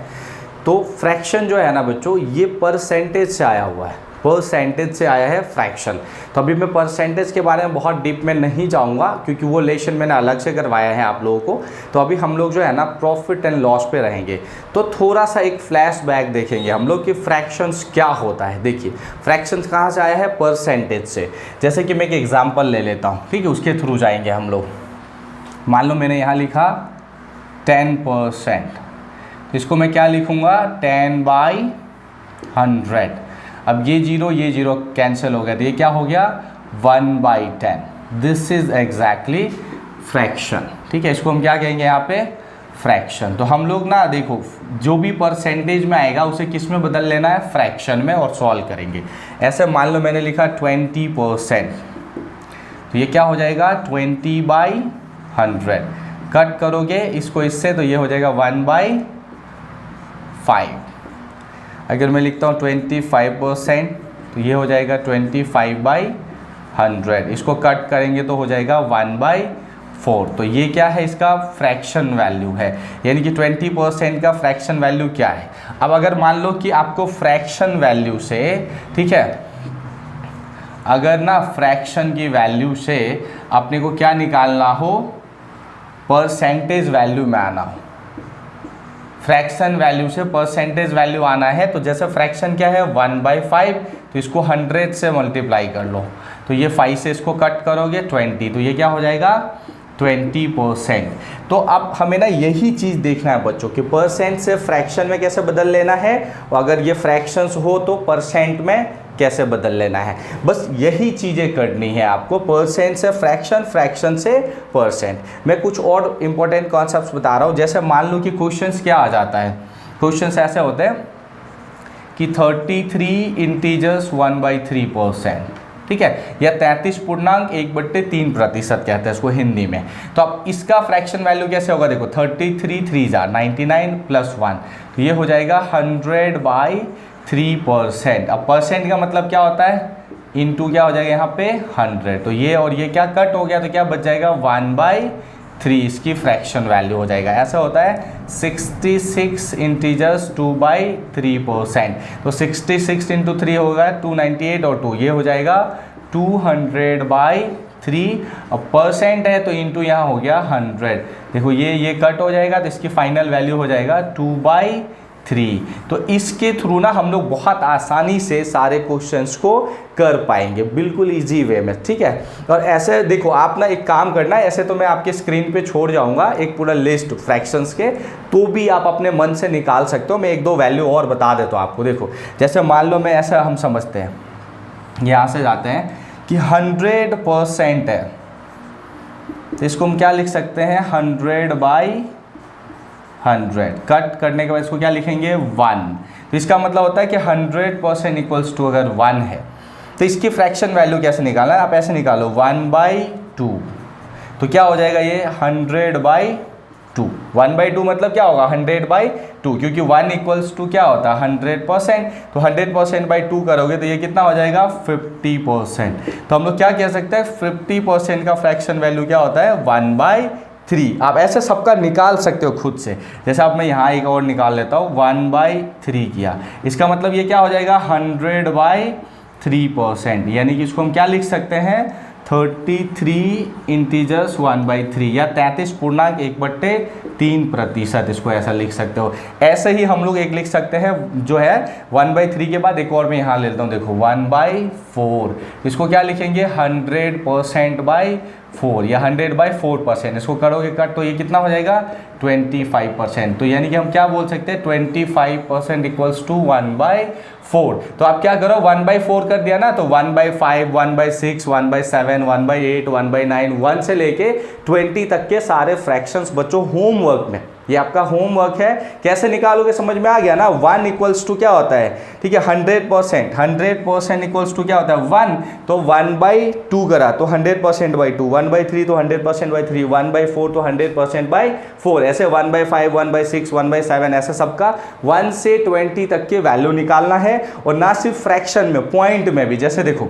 तो फ्रैक्शन जो है ना बच्चों, ये परसेंटेज से आया हुआ है, परसेंटेज से आया है फ्रैक्शन। तो अभी मैं परसेंटेज के बारे में बहुत डीप में नहीं जाऊंगा क्योंकि वो लेसन मैंने अलग से करवाया है आप लोगों को। तो अभी हम लोग जो है ना प्रॉफिट एंड लॉस पे रहेंगे। तो थोड़ा सा एक फ्लैशबैक देखेंगे हम लोग कि फ्रैक्शंस क्या होता है। देखिए फ्रैक्शंस कहाँ से आया है, परसेंटेज से। जैसे कि मैं एक एग्जाम्पल ले लेता हूँ, ठीक है, उसके थ्रू जाएंगे हम लोग। मान लो मैंने यहाँ लिखा 10%, तो इसको मैं क्या लिखूँगा, 10/100। अब ये जीरो कैंसिल हो गया, तो ये क्या हो गया, 1/10। This is exactly fraction. ठीक है, इसको हम क्या कहेंगे यहाँ पे, फ्रैक्शन। तो हम लोग ना देखो जो भी परसेंटेज में आएगा उसे किस में बदल लेना है, फ्रैक्शन में, और सॉल्व करेंगे। ऐसे मान लो मैंने लिखा 20%, तो ये क्या हो जाएगा 20/100। कट करोगे इसको इससे तो ये हो जाएगा 1/5। अगर मैं लिखता हूँ 25%, तो ये हो जाएगा 25/100। इसको कट करेंगे तो हो जाएगा 1/4। तो ये क्या है, इसका फ्रैक्शन वैल्यू है, यानी कि 20% का फ्रैक्शन वैल्यू क्या है। अब अगर मान लो कि आपको फ्रैक्शन वैल्यू से, ठीक है, अगर ना फ्रैक्शन की वैल्यू से अपने को क्या निकालना हो, परसेंटेज वैल्यू में आना हो, फ्रैक्शन वैल्यू से परसेंटेज वैल्यू आना है, तो जैसे फ्रैक्शन क्या है 1/5, तो इसको 100 से मल्टीप्लाई कर लो। तो ये 5 से इसको कट करोगे 20, तो ये क्या हो जाएगा 20%। तो अब हमें ना यही चीज़ देखना है बच्चों कि परसेंट से फ्रैक्शन में कैसे बदल लेना है, और अगर ये फ्रैक्शंस हो तो परसेंट में कैसे बदल लेना है। बस यही चीज़ें करनी है आपको, परसेंट से फ्रैक्शन, फ्रैक्शन से परसेंट। मैं कुछ और इंपॉर्टेंट कॉन्सेप्ट्स बता रहा हूँ। जैसे मान लो कि क्वेश्चंस क्या आ जाता है, क्वेश्चंस ऐसे होते हैं कि 33 इंटीजर्स 1/3%, ठीक है, या 33 पूर्णांक 1/3% कहते हैं इसको हिंदी में। तो अब इसका फ्रैक्शन वैल्यू कैसे होगा, देखो 33 3 99 + 1, तो ये हो जाएगा 100/3%। अब परसेंट का मतलब क्या होता है, इंटू क्या हो जाएगा यहाँ पे 100। तो ये और ये क्या कट हो गया, तो क्या बच जाएगा 1/3, इसकी फ्रैक्शन वैल्यू हो जाएगा। ऐसा होता है 66 इंटीजर्स 2/3%, तो 66 × 3 होगा 298 और 2, ये हो जाएगा 200/3। अब परसेंट है तो इंटू यहाँ हो गया 100। देखो ये कट हो जाएगा, तो इसकी फाइनल वैल्यू हो जाएगा 2/3। तो इसके थ्रू ना हम लोग बहुत आसानी से सारे क्वेश्चंस को कर पाएंगे, बिल्कुल इजी वे में, ठीक है। और ऐसे देखो आप ना एक काम करना है, ऐसे तो मैं आपके स्क्रीन पे छोड़ जाऊंगा एक पूरा लिस्ट फ्रैक्शंस के, तो भी आप अपने मन से निकाल सकते हो। मैं 1-2 वैल्यू और बता देता हूँ आपको। देखो जैसे मान लो मैं ऐसा हम समझते हैं, यहाँ से जाते हैं कि 100% है, तो इसको हम क्या लिख सकते हैं 100/100। कट करने के बाद इसको क्या लिखेंगे 1। तो इसका मतलब होता है कि 100% इक्वल्स टू अगर 1 है तो इसकी फ्रैक्शन वैल्यू कैसे निकालना है, आप ऐसे निकालो 1/2। तो क्या हो जाएगा ये 100/2। 1/2 मतलब क्या होगा 100/2, क्योंकि 1 इक्वल्स टू क्या होता है 100%। तो 100%/2 करोगे तो ये कितना हो जाएगा 50%। तो हम लोग क्या कह सकते हैं 50% का फ्रैक्शन वैल्यू क्या होता है 1/3। आप ऐसे सबका निकाल सकते हो खुद से। जैसे आप मैं यहाँ एक और निकाल लेता हूँ 1/3 किया, इसका मतलब ये क्या हो जाएगा 100/3%, यानी कि इसको हम क्या लिख सकते हैं 33 इंटीजर्स 1/3 या 33 पूर्णांक 1/3%, इसको ऐसा लिख सकते हो। ऐसे ही हम लोग एक लिख सकते हैं जो है 1/3 के बाद एक और मैं यहाँ ले लेता हूँ, देखो 1/4, इसको क्या लिखेंगे 100%/4। 4, या 100/4%, इसको करोगे कट तो ये कितना हो जाएगा 25%। तो यानी कि हम क्या बोल सकते हैं 25% इक्वल्स टू 1/4। तो आप क्या करो 1/4 कर दिया ना, तो 1/5, 1/6, 1/7, 1/8, 1/9, 1 से लेके 20 तक के सारे फ्रैक्शंस बच्चों होमवर्क में, ये आपका होमवर्क है। कैसे निकालोगे समझ में आ गया ना। 1 इक्वल्स टू क्या होता है, ठीक है 100%, 100% इक्वल्स टू क्या होता है 1, तो 1/2 करा तो 100%/2, 1/3 तो 100%/3, 1/4 तो 100%/4, ऐसे 1/5, 1/6, 1/7, ऐसे सबका 1 से 20 तक के वैल्यू निकालना है। और ना सिर्फ फ्रैक्शन में, पॉइंट में भी। जैसे देखो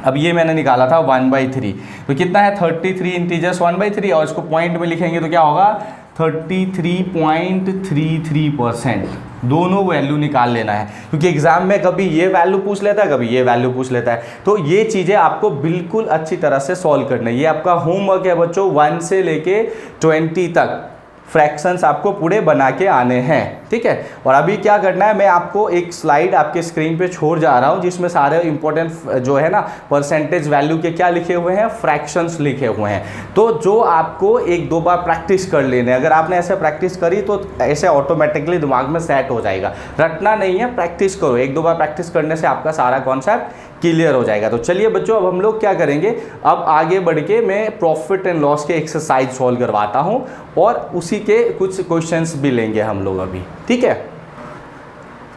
अब ये मैंने निकाला था 1/3, तो कितना है 33 इंटीजर्स 1/3, और इसको पॉइंट में लिखेंगे तो क्या होगा 33.33%। दोनों वैल्यू निकाल लेना है, क्योंकि एग्जाम में कभी ये वैल्यू पूछ लेता है, कभी ये वैल्यू पूछ लेता है। तो ये चीज़ें आपको बिल्कुल अच्छी तरह से सॉल्व करना है। ये आपका होमवर्क है बच्चों, 1 से लेके 20 तक फ्रैक्शंस आपको पूरे बना के आने हैं, ठीक है। और अभी क्या करना है, मैं आपको एक स्लाइड आपके स्क्रीन पे छोड़ जा रहा हूँ, जिसमें सारे इंपॉर्टेंट जो है ना परसेंटेज वैल्यू के क्या लिखे हुए हैं, फ्रैक्शंस लिखे हुए हैं। तो जो आपको 1-2 बार प्रैक्टिस कर लेने, अगर आपने ऐसे प्रैक्टिस करी तो ऐसे ऑटोमेटिकली दिमाग में सेट हो जाएगा। रटना नहीं है, प्रैक्टिस करो, 1-2 बार प्रैक्टिस करने से आपका सारा कॉन्सेप्ट क्लियर हो जाएगा। तो चलिए बच्चों अब हम लोग क्या करेंगे, अब आगे बढ़ के मैं प्रॉफिट एंड लॉस के एक्सरसाइज सॉल्व करवाता हूँ, और उसी के कुछ क्वेश्चंस भी लेंगे हम लोग अभी, ठीक है।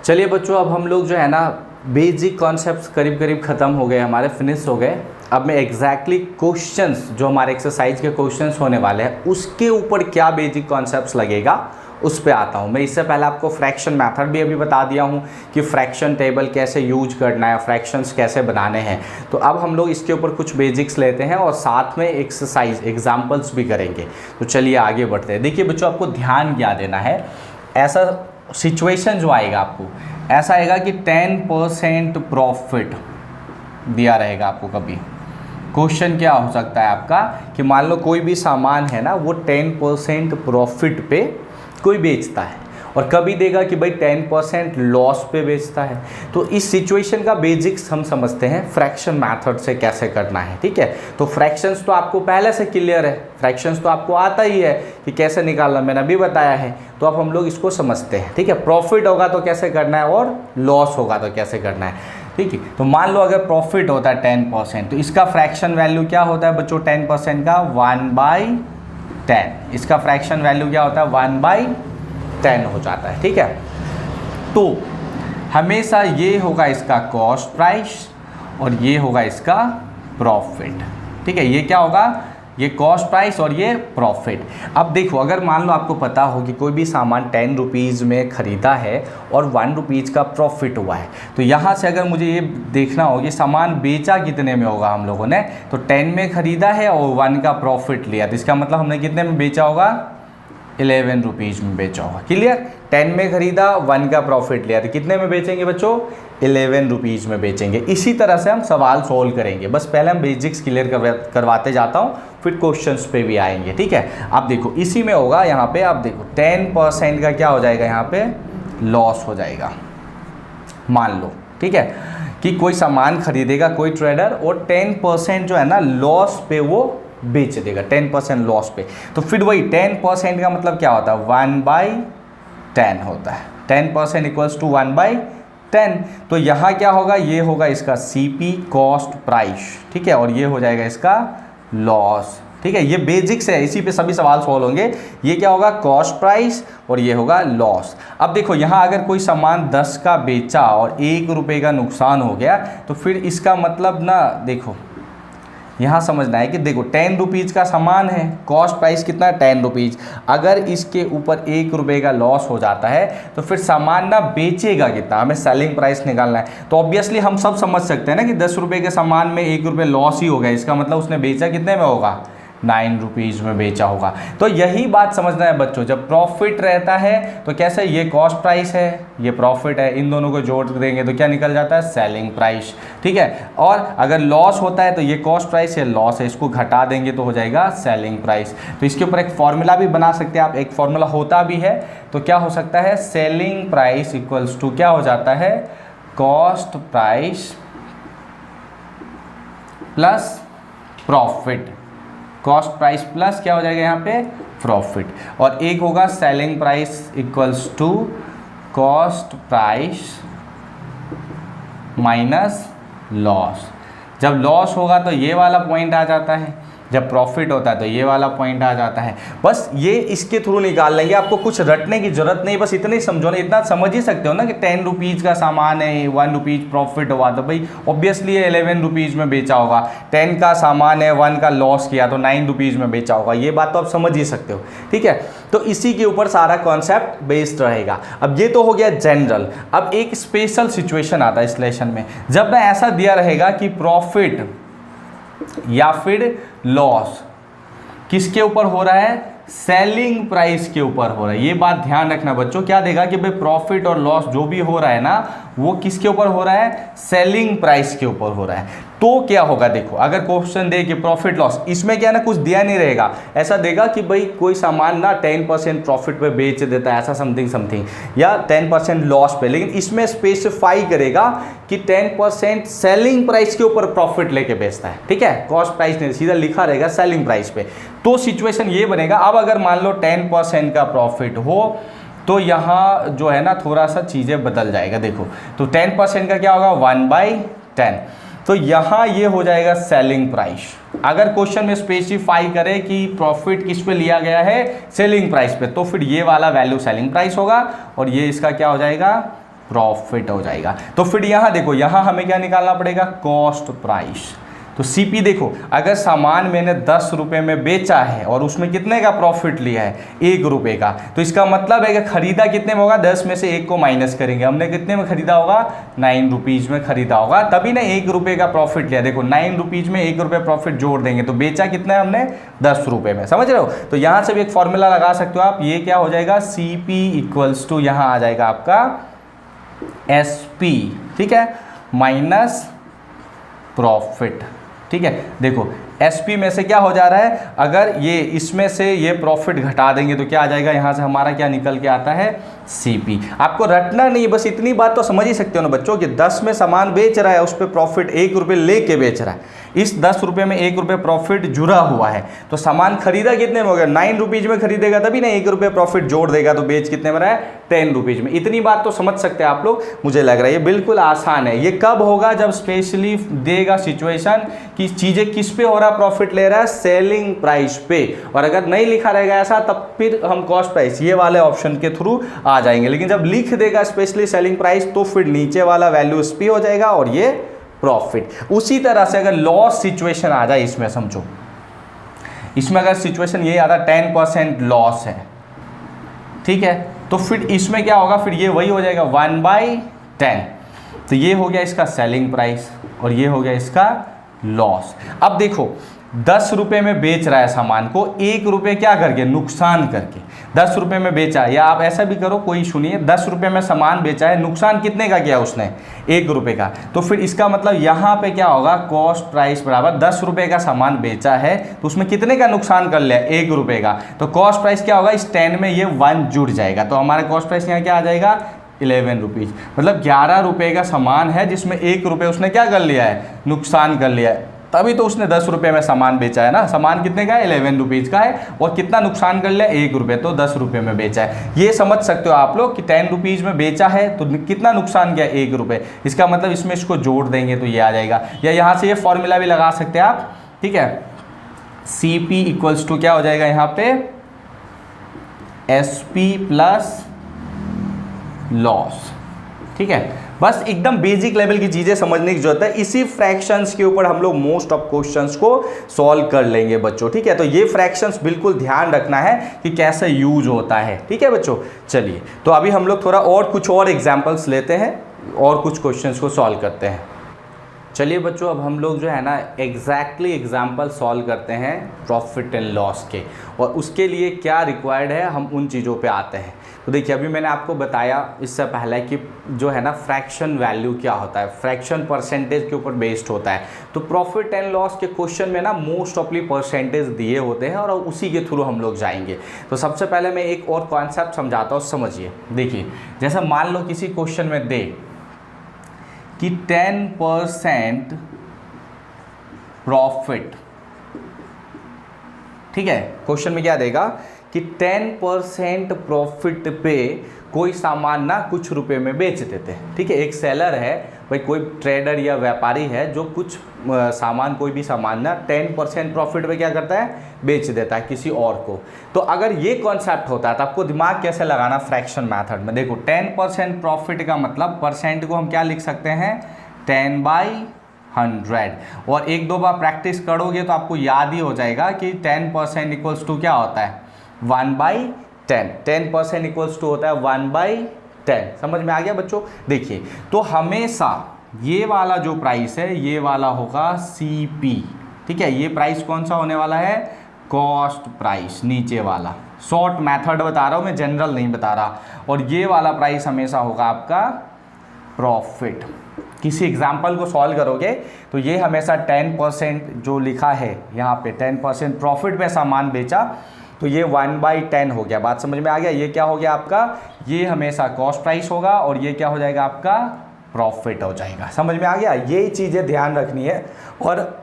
चलिए बच्चों अब हम लोग जो है ना बेसिक कॉन्सेप्ट्स करीब करीब ख़त्म हो गए हमारे, फिनिश हो गए। अब मैं एग्जैक्टली क्वेश्चंस जो हमारे एक्सरसाइज के क्वेश्चंस होने वाले हैं उसके ऊपर क्या बेसिक कॉन्सेप्ट्स लगेगा उस पे आता हूँ। मैं इससे पहले आपको फ्रैक्शन मेथड भी अभी बता दिया हूँ कि फ्रैक्शन टेबल कैसे यूज करना है, फ्रैक्शंस कैसे बनाने हैं। तो अब हम लोग इसके ऊपर कुछ बेसिक्स लेते हैं और साथ में एक्सरसाइज एग्जाम्पल्स भी करेंगे। तो चलिए आगे बढ़ते हैं। देखिए बच्चों आपको ध्यान क्या देना है, ऐसा सिचुएशन जो आएगा आपको ऐसा आएगा कि 10% प्रॉफिट दिया रहेगा आपको। कभी क्वेश्चन क्या हो सकता है आपका कि मान लो कोई भी सामान है ना वो 10% प्रॉफिट पे कोई बेचता है, और कभी देगा कि भाई 10% लॉस पे बेचता है। तो इस सिचुएशन का बेसिक्स हम समझते हैं फ्रैक्शन मेथड से कैसे करना है, ठीक है। तो फ्रैक्शंस तो आपको पहले से क्लियर है, फ्रैक्शंस तो आपको आता ही है कि कैसे निकालना, मैंने अभी बताया है। तो अब हम लोग इसको समझते हैं, ठीक है। प्रॉफिट होगा तो कैसे करना है और लॉस होगा तो कैसे करना है, ठीक है। तो मान लो अगर प्रॉफिट होता है 10%, तो इसका फ्रैक्शन वैल्यू क्या होता है बच्चों 10% का 1/10। इसका फ्रैक्शन वैल्यू क्या होता है 1/10 हो जाता है, ठीक है। तो हमेशा ये होगा इसका कॉस्ट प्राइस और ये होगा इसका प्रॉफिट, ठीक है। ये क्या होगा, ये कॉस्ट प्राइस और ये प्रॉफिट। अब देखो अगर मान लो आपको पता हो कि कोई भी सामान 10 रुपीज़ में ख़रीदा है और 1 रुपीज़ का प्रॉफिट हुआ है, तो यहाँ से अगर मुझे ये देखना हो कि सामान बेचा कितने में होगा हम लोगों ने, तो 10 में ख़रीदा है और 1 का प्रॉफिट लिया, तो इसका मतलब हमने कितने में बेचा होगा 11 रुपीज़ में बेचा होगा। क्लियर, 10 में ख़रीदा 1 का प्रॉफिट लिया, तो कितने में बेचेंगे बच्चों 11 रुपीज़ में बेचेंगे। इसी तरह से हम सवाल सॉल्व करेंगे, बस पहले हम बेसिक्स क्लियर करवाते जाता हूँ, फिर क्वेश्चंस पे भी आएंगे, ठीक है। आप देखो इसी में होगा, यहाँ पे आप देखो 10% का क्या हो जाएगा, यहाँ पे लॉस हो जाएगा। मान लो ठीक है कि कोई सामान खरीदेगा कोई ट्रेडर और 10% जो है ना लॉस पे वो बेच देगा, 10% लॉस पे। तो फिर वही 10% का मतलब क्या होता है 1/10 होता है। 10% इक्वल्स टू 1/10। तो यहाँ क्या होगा, ये होगा इसका CP कॉस्ट प्राइस, ठीक है, और ये हो जाएगा इसका लॉस, ठीक है। ये बेसिक्स है, इसी पे सभी सवाल सॉल्व होंगे। ये क्या होगा कॉस्ट प्राइस और ये होगा लॉस। अब देखो यहाँ अगर कोई सामान 10 का बेचा और 1 रुपये का नुकसान हो गया, तो फिर इसका मतलब ना देखो यहाँ समझना है कि देखो 10 रुपीज़ का सामान है, कॉस्ट प्राइस कितना है 10 रुपीज़। अगर इसके ऊपर 1 रुपये का लॉस हो जाता है तो फिर सामान ना बेचेगा कितना, हमें सेलिंग प्राइस निकालना है। तो ऑब्वियसली हम सब समझ सकते हैं ना कि 10 रुपये के सामान में 1 रुपये लॉस ही हो गया, इसका मतलब उसने बेचा कितने में होगा 9 रुपीज़ में बेचा होगा। तो यही बात समझना है बच्चों, जब प्रॉफिट रहता है तो कैसे ये कॉस्ट प्राइस है ये प्रॉफिट है, इन दोनों को जोड़ देंगे तो क्या निकल जाता है सेलिंग प्राइस, ठीक है। और अगर लॉस होता है तो ये कॉस्ट प्राइस है लॉस है, इसको घटा देंगे तो हो जाएगा सेलिंग प्राइस। तो इसके ऊपर एक फॉर्मूला भी बना सकते हैं आप, एक फॉर्मूला होता भी है। तो क्या हो सकता है सेलिंग प्राइस इक्वल्स टू क्या हो जाता है cost price plus profit, cost price plus क्या हो जाएगा यहाँ पे प्रॉफिट, और एक होगा selling price equals to cost price minus loss. जब लॉस होगा तो ये वाला पॉइंट आ जाता है, जब प्रॉफिट होता है तो ये वाला पॉइंट आ जाता है। बस ये इसके थ्रू निकाल लेंगे, आपको कुछ रटने की जरूरत नहीं, बस इतने ही समझो ना, इतना समझ ही सकते हो ना कि 10 रुपीज़ का सामान है, 1 रुपीज़ प्रॉफिट हुआ तो भाई ऑब्वियसली 11 रुपीज़ में बेचा होगा, 10 का सामान है 1 का लॉस किया तो 9 रुपीज़ में बेचा होगा, ये बात तो आप समझ ही सकते हो, ठीक है। तो इसी के ऊपर सारा कॉन्सेप्ट बेस्ड रहेगा। अब ये तो हो गया जनरल। अब एक स्पेशल सिचुएशन आता है इस लेसन में, जब ना ऐसा दिया रहेगा कि प्रॉफिट या फिर लॉस किसके ऊपर हो रहा है, सेलिंग प्राइस के ऊपर हो रहा है। ये बात ध्यान रखना बच्चों, क्या देगा कि भाई प्रॉफिट और लॉस जो भी हो रहा है ना वो किसके ऊपर हो रहा है, सेलिंग प्राइस के ऊपर हो रहा है। तो क्या होगा, देखो अगर क्वेश्चन दे कि प्रॉफिट लॉस, इसमें क्या ना कुछ दिया नहीं रहेगा, ऐसा देगा कि भाई कोई सामान ना 10% प्रॉफिट पे बेच देता है, ऐसा समथिंग समथिंग, या 10% लॉस पे, लेकिन इसमें स्पेसिफाई करेगा कि 10% सेलिंग प्राइस के ऊपर प्रॉफिट लेके बेचता है, ठीक है, कॉस्ट प्राइस नहीं, सीधा लिखा रहेगा सेलिंग प्राइस पे। तो सिचुएशन ये बनेगा। अब अगर मान लो 10% का प्रॉफिट हो तो यहाँ जो है ना थोड़ा सा चीज़ें बदल जाएगा। देखो तो 10% का क्या होगा, 1/10, तो यहाँ ये हो जाएगा सेलिंग प्राइस। अगर क्वेश्चन में स्पेसिफाई करे कि प्रॉफिट किस पे लिया गया है, सेलिंग प्राइस पे, तो फिर ये वाला वैल्यू सेलिंग प्राइस होगा और ये इसका क्या हो जाएगा, प्रॉफिट हो जाएगा। तो फिर यहाँ देखो, यहाँ हमें क्या निकालना पड़ेगा, कॉस्ट प्राइस। तो सीपी देखो, अगर सामान मैंने 10 रुपये में बेचा है और उसमें कितने का प्रॉफिट लिया है, 1 रुपये का, तो इसका मतलब है कि खरीदा कितने में होगा, 10 में से 1 को माइनस करेंगे, हमने कितने में खरीदा होगा, 9 रुपीज़ में खरीदा होगा, तभी ना 1 रुपये का प्रॉफिट लिया। देखो 9 रुपीज़ में 1 रुपये प्रॉफिट जोड़ देंगे तो बेचा कितना है हमने, 10 रुपये में, समझ रहे हो। तो यहाँ से भी एक फॉर्मूला लगा सकते हो आप, ये क्या हो जाएगा, CP इक्वल्स टू यहाँ आ जाएगा आपका SP, ठीक है, माइनस प्रॉफिट, ठीक है। देखो SP में से क्या हो जा रहा है, अगर ये इसमें से ये प्रॉफिट घटा देंगे तो क्या आ जाएगा, यहाँ से हमारा क्या निकल के आता है, CP। आपको रटना नहीं, बस इतनी बात तो समझ ही सकते हो ना बच्चों कि 10 में सामान बेच रहा है, उस पर प्रॉफिट 1 रुपये लेके बेच रहा है, इस 10 रुपये में 1 रुपये प्रॉफिट जुड़ा हुआ है, तो सामान खरीदा कितने में होगा, 9 रुपीज़ में खरीदेगा, तभी ना 1 रुपये प्रॉफिट जोड़ देगा तो बेच कितने में रहा है, 10 रुपीज़ में। इतनी बात तो समझ सकते हैं आप लोग, मुझे लग रहा है ये बिल्कुल आसान है। ये कब होगा, जब स्पेशली देगा सिचुएशन कि चीज़ें किस पे हो रहा है, प्रॉफिट ले रहा है सेलिंग प्राइस पे, और अगर नहीं लिखा रहेगा ऐसा तब फिर हम कॉस्ट प्राइस ये वाले ऑप्शन के थ्रू आ जाएंगे, लेकिन जब लिख देगा स्पेशली सेलिंग प्राइस तो फिर नीचे वाला वैल्यू SP हो जाएगा और ये प्रॉफिट। उसी तरह से अगर लॉस सिचुएशन आ जाए इसमें, समझो इसमें अगर सिचुएशन ये आता 10% लॉस है, ठीक है, तो फिर इसमें क्या होगा, फिर ये वही हो जाएगा 1/10, तो ये हो गया इसका सेलिंग प्राइस और ये हो गया इसका लॉस। अब देखो 10 रुपये में बेच रहा है सामान को, 1 रुपये क्या करके, नुकसान करके 10 रुपये में बेचा, या आप ऐसा भी करो, कोई सुनिए, 10 रुपये में सामान बेचा है, नुकसान कितने का किया उसने, 1 रुपये का, तो फिर इसका मतलब यहाँ पे क्या होगा, कॉस्ट प्राइस बराबर 10 रुपये का सामान बेचा है तो उसमें कितने का नुकसान कर लिया, 1 रुपये का, तो कॉस्ट प्राइस क्या होगा, इस 10 में ये 1 जुड़ जाएगा, तो हमारा कॉस्ट प्राइस यहाँ क्या आ जाएगा, 11 रुपीज़। मतलब 11 रुपये का सामान है जिसमें 1 रुपये उसने क्या कर लिया है, नुकसान कर लिया है, तभी तो उसने 10 रुपये में सामान बेचा है ना। सामान कितने का है, 11 रुपीज़ का है, और कितना नुकसान कर लिया, 1 रुपये, तो 10 रुपये में बेचा है। ये समझ सकते हो आप लोग कि 10 रुपीज़ में बेचा है तो कितना नुकसान किया, 1 रुपये, इसका मतलब इसमें इसको जोड़ देंगे तो ये आ जाएगा। या यहाँ से ये फॉर्मूला भी लगा सकते हैं आप, ठीक है, CP इक्वल्स टू क्या हो जाएगा यहाँ पे, SP प्लस लॉस, ठीक है। बस एकदम बेसिक लेवल की चीज़ें समझने की जरूरत है। इसी फ्रैक्शंस के ऊपर हम लोग मोस्ट ऑफ क्वेश्चंस को सॉल्व कर लेंगे बच्चों, ठीक है। तो ये फ्रैक्शंस बिल्कुल ध्यान रखना है कि कैसे यूज होता है, ठीक है बच्चों। चलिए तो अभी हम लोग थोड़ा और कुछ और एग्जाम्पल्स लेते हैं और कुछ क्वेश्चंस को सॉल्व करते हैं। चलिए बच्चों, अब हम लोग जो है ना एग्जैक्टली एग्जाम्पल सॉल्व करते हैं प्रॉफिट एंड लॉस के, और उसके लिए क्या रिक्वायर्ड है हम उन चीज़ों पे आते हैं। तो देखिए, अभी मैंने आपको बताया इससे पहले कि जो है ना फ्रैक्शन वैल्यू क्या होता है, फ्रैक्शन परसेंटेज के ऊपर बेस्ड होता है। तो प्रॉफिट एंड लॉस के क्वेश्चन में ना मोस्ट ऑफली परसेंटेज दिए होते हैं और उसी के थ्रू हम लोग जाएंगे। तो सबसे पहले मैं एक और कॉन्सेप्ट समझाता हूँ, समझिए। देखिए, जैसा मान लो किसी क्वेश्चन में दे कि 10% प्रॉफिट ठीक है, क्वेश्चन में क्या देगा कि 10% प्रॉफिट पे कोई सामान ना कुछ रुपए में बेच देते हैं। ठीक है, एक सेलर है भाई, कोई ट्रेडर या व्यापारी है जो कुछ सामान, कोई भी सामान ना 10% प्रॉफिट पे क्या करता है, बेच देता है किसी और को। तो अगर ये कॉन्सेप्ट होता है तो आपको दिमाग कैसे लगाना फ्रैक्शन मेथड में। देखो 10% प्रॉफिट का मतलब परसेंट को हम क्या लिख सकते हैं, 10/100। और एक दो बार प्रैक्टिस करोगे तो आपको याद ही हो जाएगा कि 10% इक्वल्स टू क्या होता है, 1/10। 10% इक्वल्स टू होता है 1/10। समझ में आ गया बच्चों। देखिए तो हमेशा ये वाला जो प्राइस है ये वाला होगा CP। ठीक है, ये प्राइस कौन सा होने वाला है, कॉस्ट प्राइस, नीचे वाला। शॉर्ट मेथड बता रहा हूँ मैं, जनरल नहीं बता रहा। और ये वाला प्राइस हमेशा होगा आपका प्रॉफिट। किसी एग्जाम्पल को सॉल्व करोगे तो ये हमेशा 10% जो लिखा है यहाँ पे 10% प्रॉफिट पे सामान बेचा, तो ये 1/10 हो गया। बात समझ में आ गया। ये क्या हो गया आपका, ये हमेशा कॉस्ट प्राइस होगा और ये क्या हो जाएगा आपका, प्रॉफिट हो जाएगा। समझ में आ गया। ये चीज़ें ध्यान रखनी है। और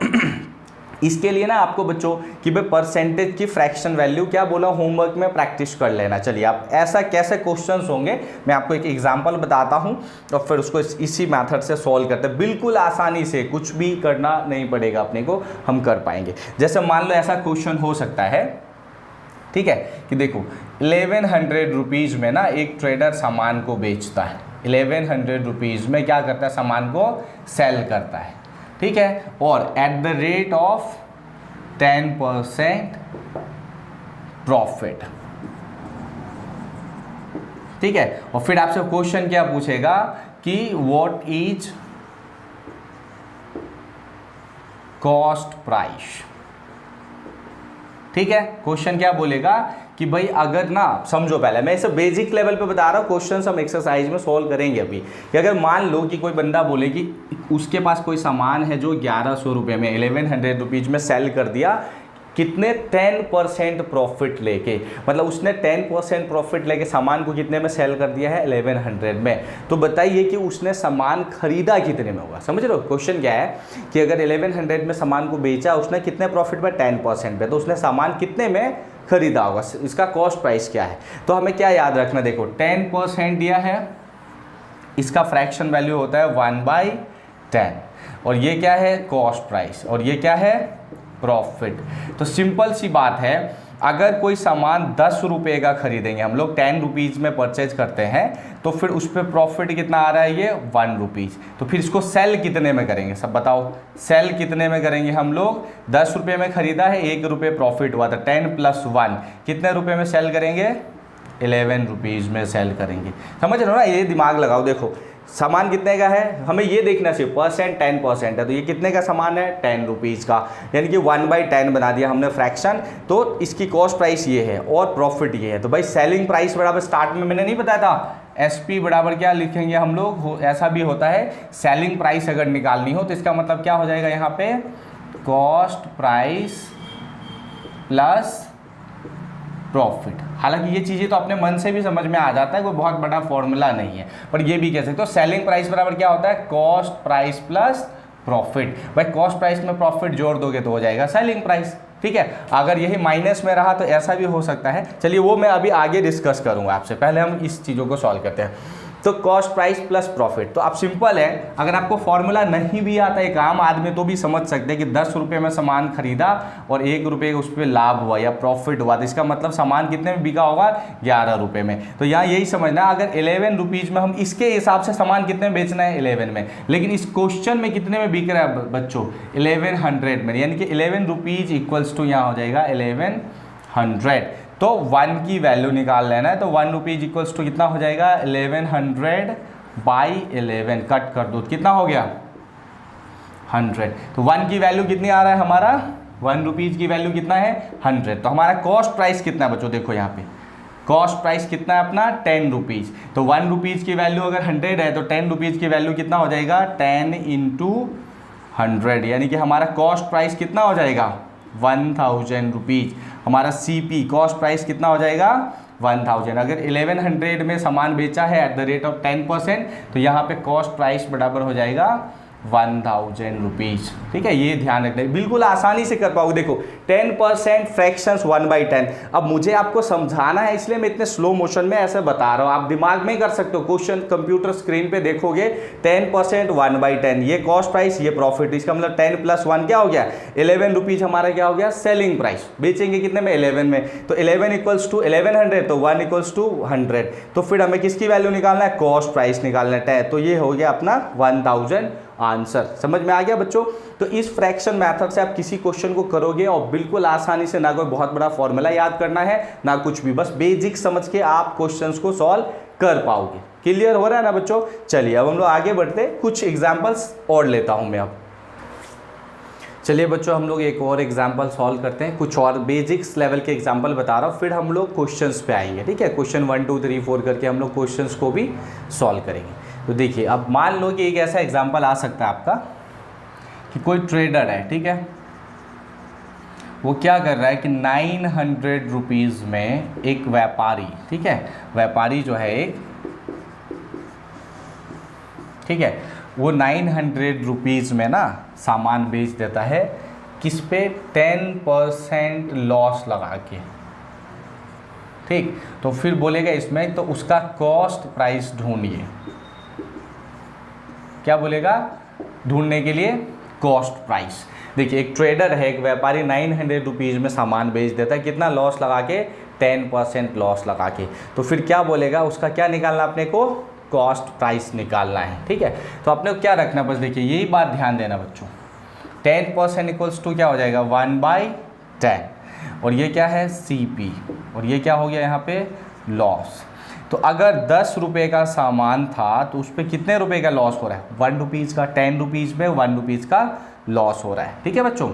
इसके लिए ना आपको बच्चों कि भाई परसेंटेज की फ्रैक्शन वैल्यू क्या बोला, होमवर्क में प्रैक्टिस कर लेना। चलिए आप ऐसा कैसे क्वेश्चंस होंगे मैं आपको एक एग्जांपल बताता हूं और फिर उसको इसी मेथड से सॉल्व करते हैं। बिल्कुल आसानी से, कुछ भी करना नहीं पड़ेगा अपने को, हम कर पाएंगे। जैसे मान लो ऐसा क्वेश्चन हो सकता है, ठीक है, कि देखो 1100 रुपीज़ में ना एक ट्रेडर सामान को बेचता है। 1100 रुपीज़ में क्या करता है, सामान को सेल करता है। ठीक है, और at the rate of 10% profit. ठीक है, और फिर आपसे क्वेश्चन क्या पूछेगा कि व्हाट इज कॉस्ट प्राइस। ठीक है, क्वेश्चन क्या बोलेगा कि भाई अगर ना, समझो पहले मैं इसे बेसिक लेवल पे बता रहा हूँ, क्वेश्चन हम एक्सरसाइज में सॉल्व करेंगे अभी। कि अगर मान लो कि कोई बंदा बोले कि उसके पास कोई सामान है जो 1100 रुपये में 1100 रुपीज़ में सेल कर दिया, कितने 10% प्रॉफिट लेके, मतलब उसने 10% प्रॉफिट लेके सामान को कितने में सेल कर दिया है, 1100 में। तो बताइए कि उसने सामान खरीदा कितने में होगा। समझ रहे हो क्वेश्चन क्या है कि अगर 1100 में सामान को बेचा उसने कितने प्रॉफिट पे, 10% पे, तो उसने सामान कितने में खरीदा होगा, इसका कॉस्ट प्राइस क्या है। तो हमें क्या याद रखना, देखो 10% दिया है, इसका फ्रैक्शन वैल्यू होता है 1/10, और ये क्या है, कॉस्ट प्राइस, और ये क्या है, प्रॉफिट। तो सिंपल सी बात है, अगर कोई सामान 10 रुपये का खरीदेंगे हम लोग, 10 रुपीज़ में परचेज करते हैं, तो फिर उस पर प्रॉफिट कितना आ रहा है, ये 1 रुपीज़। तो फिर इसको सेल कितने में करेंगे, सब बताओ, सेल कितने में करेंगे हम लोग। 10 रुपये में खरीदा है, 1 रुपये प्रॉफिट हुआ था, 10 + 1 कितने रुपये में सेल करेंगे, 11 रुपीज़ में सेल करेंगे। समझ रहे हो ना, ये दिमाग लगाओ। देखो सामान कितने का है, हमें ये देखना चाहिए, परसेंट 10% है, तो ये कितने का सामान है, 10 रुपीज़ का, यानी कि 1/10 बना दिया हमने फ्रैक्शन। तो इसकी कॉस्ट प्राइस ये है और प्रॉफिट ये है। तो भाई सेलिंग प्राइस बराबर, स्टार्ट में मैंने नहीं बताया था, SP बराबर क्या लिखेंगे हम लोग, ऐसा भी होता है, सेलिंग प्राइस अगर निकालनी हो तो इसका मतलब क्या हो जाएगा यहाँ पे, कॉस्ट प्राइस प्लस प्रॉफिट। हालांकि ये चीज़ें तो अपने मन से भी समझ में आ जाता है, कोई बहुत बड़ा फॉर्मूला नहीं है, पर ये भी कह सकते हो सेलिंग प्राइस बराबर क्या होता है, कॉस्ट प्राइस प्लस प्रॉफिट। भाई कॉस्ट प्राइस में प्रॉफिट जोड़ दोगे तो हो जाएगा सेलिंग प्राइस। ठीक है, अगर यही माइनस में रहा तो ऐसा भी हो सकता है। चलिए वो मैं अभी आगे डिस्कस करूंगा आपसे, पहले हम इस चीज़ों को सॉल्व करते हैं। तो कॉस्ट प्राइस प्लस प्रॉफिट, तो अब सिंपल है, अगर आपको फॉर्मूला नहीं भी आता, एक आम आदमी तो भी समझ सकते हैं कि 10 रुपये में सामान खरीदा और 1 रुपये उस पर लाभ हुआ या प्रॉफिट हुआ, तो इसका मतलब सामान कितने में बिका होगा, 11 रुपये में। तो यहाँ यही समझना, अगर 11 रुपीज़ में हम इसके हिसाब से सामान कितने में बेचना है, 11 में, लेकिन इस क्वेश्चन में कितने में बिक रहा है बच्चों, 1100 में, यानी कि 11 रुपीज़ इक्वल्स टू यहाँ हो जाएगा 1100। तो 1 की वैल्यू निकाल लेना है, तो 1 रुपीज़ इक्वल्स टू कितना हो जाएगा, 1100/11, कट कर दो, कितना हो गया, 100। तो 1 की वैल्यू कितनी आ रहा है हमारा, 1 रुपीज़ की वैल्यू कितना है, 100। तो हमारा कॉस्ट प्राइस कितना है बच्चों, देखो यहाँ पे कॉस्ट प्राइस कितना है अपना, 10 रुपीज़। तो 1 रुपीज़ की वैल्यू अगर 100 है तो 10 रुपीज़ की वैल्यू कितना हो जाएगा, 10 × 100, यानी कि हमारा कॉस्ट प्राइस कितना हो जाएगा, 1000 रुपीज़। हमारा CP कॉस्ट प्राइस कितना हो जाएगा, 1000। अगर 1100 में सामान बेचा है एट द रेट ऑफ 10%, तो यहाँ पे कॉस्ट प्राइस बराबर हो जाएगा 1000 रुपीज़। ठीक है, ये ध्यान रखना, बिल्कुल आसानी से कर पाओगे। देखो 10% फ्रैक्शंस 1/10। अब मुझे आपको समझाना है इसलिए मैं इतने स्लो मोशन में ऐसे बता रहा हूँ, आप दिमाग में कर सकते हो। क्वेश्चन कंप्यूटर स्क्रीन पे देखोगे 10% 1/10, ये कॉस्ट प्राइस, ये प्रॉफिट, इसका मतलब 10 + 1 क्या हो गया 11 रुपीज़ हमारा क्या हो गया सेलिंग प्राइस। बेचेंगे कितने में 11 में, तो 11 = 1100, तो 1 = 100। तो फिर हमें किसकी वैल्यू निकालना है, कॉस्ट प्राइस निकालना है। तो ये हो गया अपना 1000 आंसर। समझ में आ गया बच्चों। तो इस फ्रैक्शन मेथड से आप किसी क्वेश्चन को करोगे और बिल्कुल आसानी से, ना कोई बहुत बड़ा फॉर्मूला याद करना है ना कुछ भी, बस बेसिक समझ के आप क्वेश्चंस को सॉल्व कर पाओगे। क्लियर हो रहा है ना बच्चों। चलिए अब हम लोग आगे बढ़ते, कुछ एग्जांपल्स और लेता हूं मैं अब। चलिए बच्चों हम लोग एक और एग्जाम्पल सॉल्व करते हैं, कुछ और बेसिक्स लेवल के एग्जाम्पल बता रहा हूँ, फिर हम लोग क्वेश्चंस पे आएंगे। ठीक है, क्वेश्चन 1 2 3 4 करके हम लोग क्वेश्चंस को भी सॉल्व करेंगे। तो देखिए अब मान लो कि एक ऐसा एग्जाम्पल आ सकता है आपका कि कोई ट्रेडर है, ठीक है, वो क्या कर रहा है कि 900 रुपीज़ में एक व्यापारी, ठीक है, व्यापारी जो है एक, ठीक है, वो 900 रुपीज़ में ना सामान बेच देता है, किस पे 10% लॉस लगा के। ठीक, तो फिर बोलेगा इसमें, तो उसका कॉस्ट प्राइस ढूंढिए। क्या बोलेगा ढूंढने के लिए, कॉस्ट प्राइस। देखिए एक ट्रेडर है, एक व्यापारी 900 रुपीज़ में सामान बेच देता है, कितना लॉस लगा के 10% लॉस लगा के। तो फिर क्या बोलेगा, उसका क्या निकालना अपने को, कॉस्ट प्राइस निकालना है। ठीक है, तो अपने को क्या रखना, बस देखिए यही बात ध्यान देना बच्चों। 10% = क्या हो जाएगा 1/10, और ये क्या है CP, और ये क्या हो गया यहाँ पे लॉस। तो अगर 10 रुपये का सामान था तो उस पर कितने रुपए का लॉस हो रहा है, 1 रुपीज़ का। 10 रुपीज़ में 1 रुपीज़ का लॉस हो रहा है। ठीक है बच्चों,